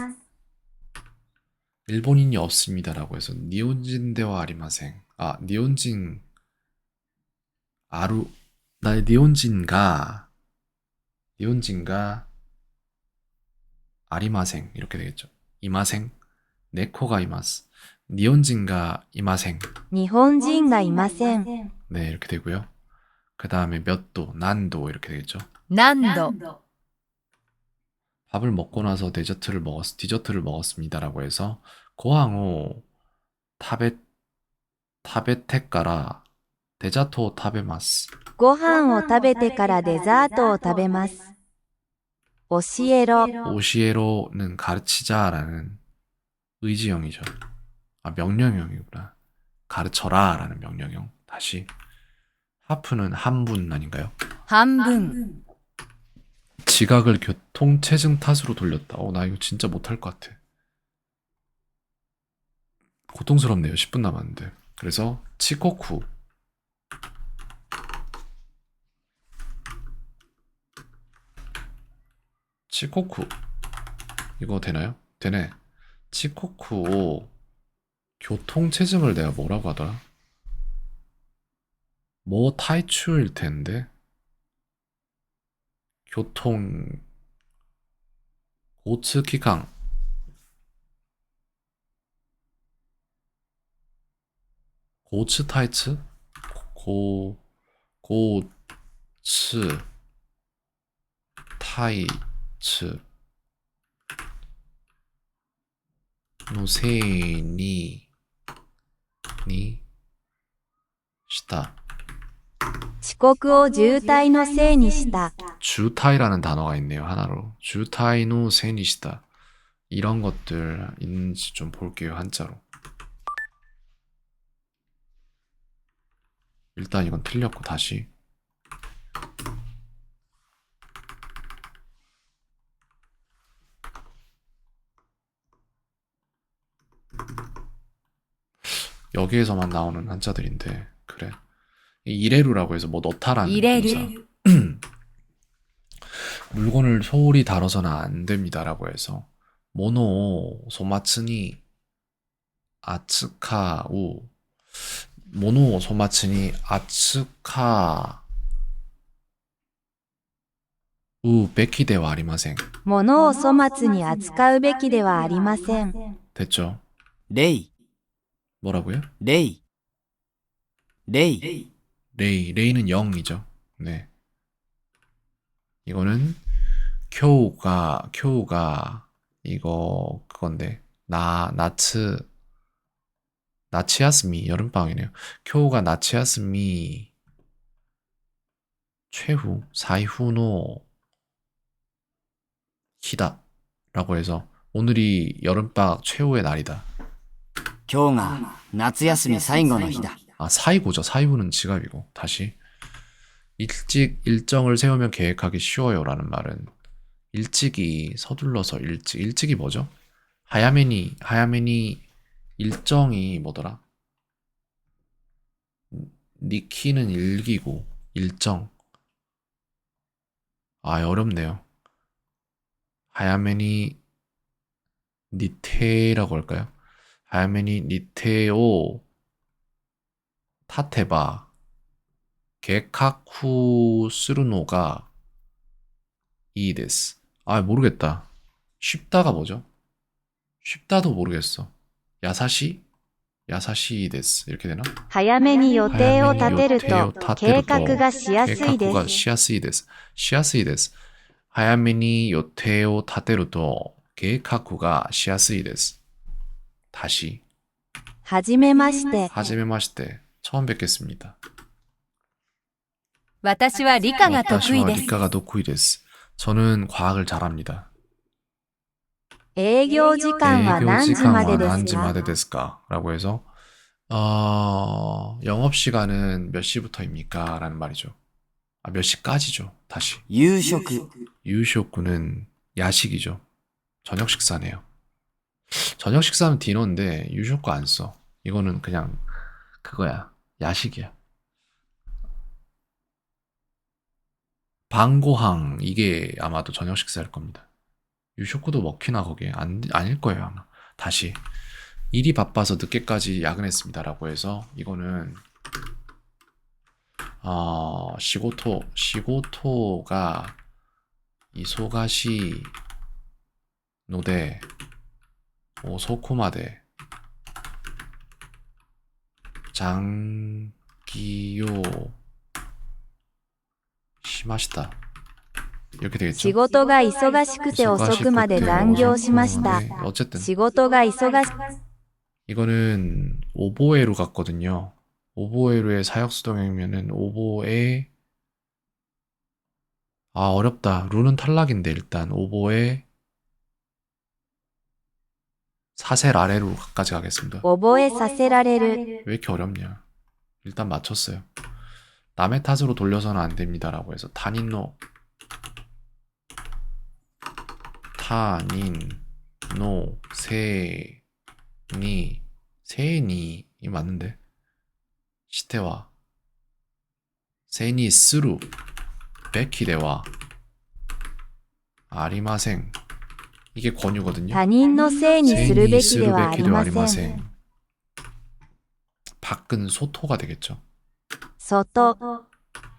일본인이 없습니다라고 해서 니혼진では 아리마생. 아, 니혼진 아루 나 니혼진가 아리마생 이렇게 되겠죠. 이마생 네코가 이마스. 니혼진가 이마생. 日本人がいません 네, 이렇게 되고요. 그 다음에 몇 도, 난도 이렇게 되겠죠. 何度 밥을 먹고 나서 디저트를 먹었습니다라고 해서 고항오 타베테까라 데자토 타베마스. ご飯を食べてからデザートを食べます。教えろ 오시에로는 가르치자라는 의지형이죠. 아, 명령형이구나. 가르쳐라라는 명령형. 다시 하프는 한분 아닌가요? 半分 지각을 교통체증 탓으로 돌렸다. 나 이거 진짜 못할 것 같아. 고통스럽네요. 10분 남았는데. 그래서 치코쿠. 치코쿠. 이거 되나요? 되네. 치코쿠. 교통체증을 내가 뭐라고 하더라? 뭐 타이추일 텐데. 교통 고츠기강 고츠 타이츠 고츠 타이츠 노세니 니 시다 遅刻を渋滞のせいにした 주타이라는 단어가 있네요. 하나로. 주타이노 세니시다. 이런 것들 있는지 좀 볼게요. 한자로. 일단 이건 틀렸고 다시. 여기에서만 나오는 한자들인데 그래. 이레루라고 해서 뭐 넣다라는 이레루. 동사. 물건을 소홀히 다뤄서는 안 됩니다라고 해서 모노 소마츠니 아츠카우 모노 소마츠니 아츠카우 베키데와 아리마생. 物を粗末に扱うべきではありません。 됐죠? レイ、 뭐라고요? レイ、レイ、 레이는 0이죠. 네. 이거는 쿄우가 이거 그건데 나치야스미 여름방학이네요. 쿄우가 나치야스미 최후 사이후노 히다라고 해서 오늘이 여름방학 최후의 날이다. 今日が夏休み最後の日だ。 아, 사이고죠. 사이고는 지갑이고. 다시. 일찍 일정을 세우면 계획하기 쉬워요라는 말은 일찍이 서둘러서 일찍이 뭐죠? 하야메니 일정이 뭐더라? 니키는 일기고 일정. 아, 어렵네요. 하야메니 니테라고 할까요? 하야메니 니테오 타테바 게카쿠 스루노가 이데스. 아, 모르겠다. 쉽다가 뭐죠? 쉽다도 모르겠어. 야사시 데스. 이렇게 되나? 早めに予定を立てると計画がしやすいで 計画が す。 しやすいです. しやすいです. 早めに予定を立てると計画がしやすいです. 다시. はじめまして。 하지메마시테. 처음 뵙겠습니다. 私は理科が得意 다시와 です 리카가 도쿠이 데스. 저는 과학을 잘합니다. 営業時間は何時までです 난지 か 마데 데스까? 라고 해서 영업시간은 몇 시부터입니까? 라는 말이죠. 아, 몇 시까지죠. 다시. 夕食、 유쇼쿠는 야식이죠. 저녁 식사네요. 저녁 식사는 디너인데 유쇼코 안 써. 이거는 그냥 그거야. 야식이야. 방고항 이게 아마도 저녁 식사일 겁니다. 유쇼코도 먹히나 거기에 아닐 거예요 아마. 다시 일이 바빠서 늦게까지 야근했습니다라고 해서 이거는 시고토가 이소가시 노데 오소코마데 장기요 시마시다 이렇게 되겠죠. 仕事が忙しくて遅くまで残業しました。 네, 어쨌든 仕事が忙し 이거는 오보에로 같거든요. 오보에로의 사역수동이면은 오보에 어렵다. 루는 탈락인데 일단 오보에 사셀 아래로까지 가겠습니다. 覚えさせられる。 왜 이렇게 어렵냐? 일단 맞췄어요. 남의 탓으로 돌려서는 안 됩니다라고 해서 타닌노 세니 이 맞는데 시테와 세니 스루 베키데와 아리마생 이게 권유거든요. 他人のせいにするべきではあり 세니 ま 스루 せ 베키데와 ん。 밖은 소토가 되겠죠. 外。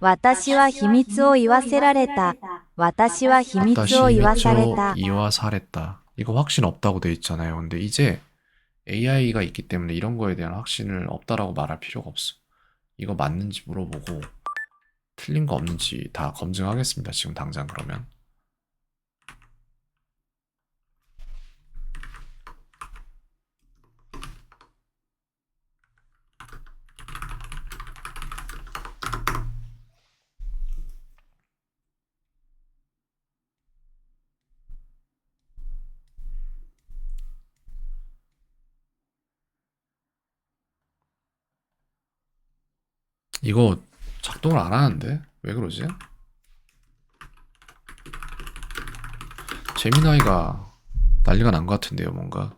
私は秘密を言わせられた。私は秘密を言わされた。 이와사랬다. 이거 확신 없다고 돼 있잖아요. 근데 이제 AI가 있기 때문에 이런 거에 대한 확신을 없다라고 말할 필요가 없어. 이거 맞는지 물어보고 틀린 거 없는지 다 검증하겠습니다. 지금 당장 그러면. 이거 작동을 안 하는데? 왜 그러지? 제미나이가 난리가 난 것 같은데요, 뭔가.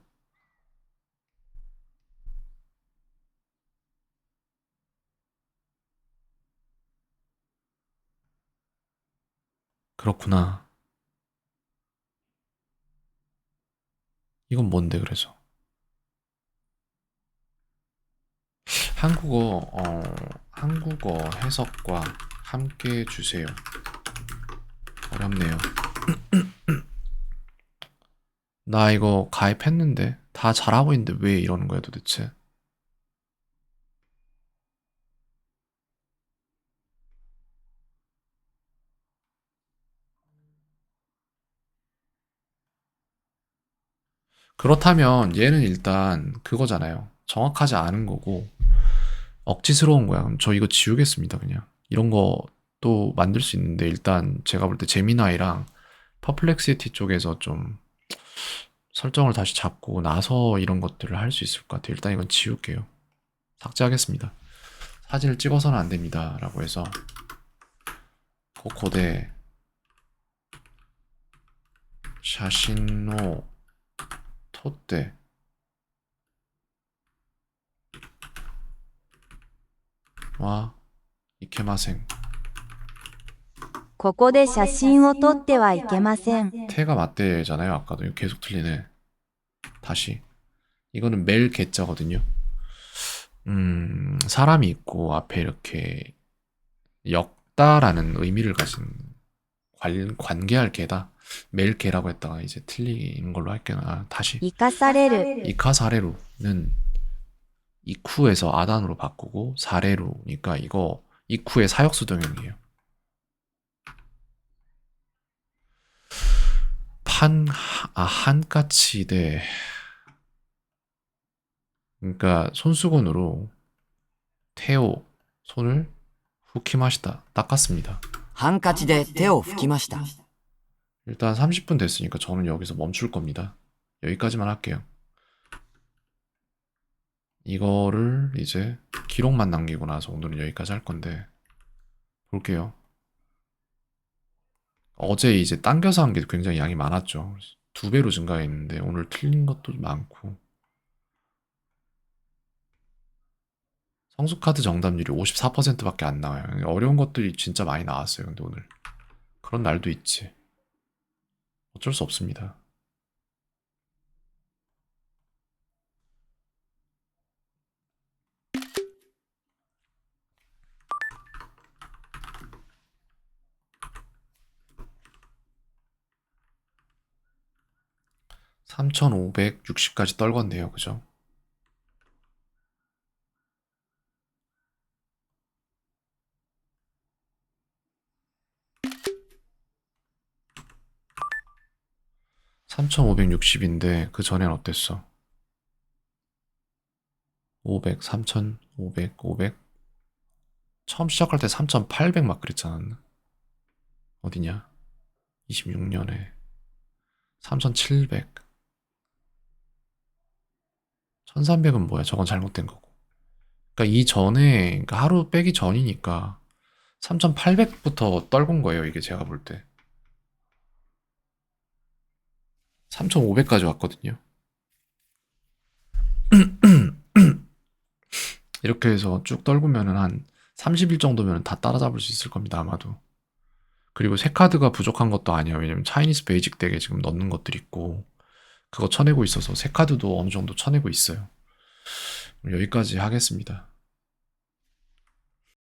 그렇구나. 이건 뭔데, 그래서? 한국어 해석과 함께 해주세요. 어렵네요. 나 이거 가입했는데 다 잘하고 있는데 왜 이러는 거야 도대체? 그렇다면 얘는 일단 그거잖아요. 정확하지 않은 거고 억지스러운 거야. 그럼 저 이거 지우겠습니다 그냥. 이런 거 또 만들 수 있는데 일단 제가 볼 때 제미나이랑 퍼플렉시티 쪽에서 좀 설정을 다시 잡고 나서 이런 것들을 할 수 있을 것 같아요. 일단 이건 지울게요. 삭제하겠습니다. 사진을 찍어서는 안 됩니다 라고 해서 코코데 샤신노 토떼 와 이케마생 ここで写真を撮ってはいけません。 태가 맞대잖아요. 아까도 이거 계속 틀리네. 다시 이거는 멜 개자거든요. 사람이 있고 앞에 이렇게 역다라는 의미를 가진 관계할 개다. 멜 개라고 했다가 이제 틀린 걸로 할게요. 다시 生かされる。 이카사레루는 이쿠에서 아단으로 바꾸고 사레루니까 이거 이쿠의 사역수동형이에요. 한까치대. 그러니까 손수건으로 테오 손을 후키마시다 닦았습니다. ハンカチで手を拭きました。 일단 30분 됐으니까 저는 여기서 멈출 겁니다. 여기까지만 할게요. 이거를 이제 기록만 남기고 나서 오늘은 여기까지 할 건데 볼게요. 어제 이제 당겨서 한 게 굉장히 양이 많았죠. 2배로 증가했는데 오늘 틀린 것도 많고. 성수카드 정답률이 54%밖에 안 나와요. 어려운 것들이 진짜 많이 나왔어요. 근데 오늘 그런 날도 있지. 어쩔 수 없습니다. (3,560까지) 떨궜네요. 그죠? (3,560인데) 그 전엔 어땠어? 500, 3,500, 500. 처음 시작할 때 3,800 막 그랬잖아. 어디냐? 26년에 3,700. 1,300은 뭐야? 저건 잘못된 거고. 그러니까 이 전에, 그러니까 하루 빼기 전이니까 3,800부터 떨군 거예요. 이게 제가 볼 때. 3,500까지 왔거든요. 이렇게 해서 쭉 떨구면은 한 30일 정도면 다 따라잡을 수 있을 겁니다. 아마도. 그리고 새 카드가 부족한 것도 아니야. 왜냐면 차이니스 베이직 덱에 지금 넣는 것들이 있고 그거 쳐내고 있어서 새 카드도 어느 정도 쳐내고 있어요. 여기까지 하겠습니다.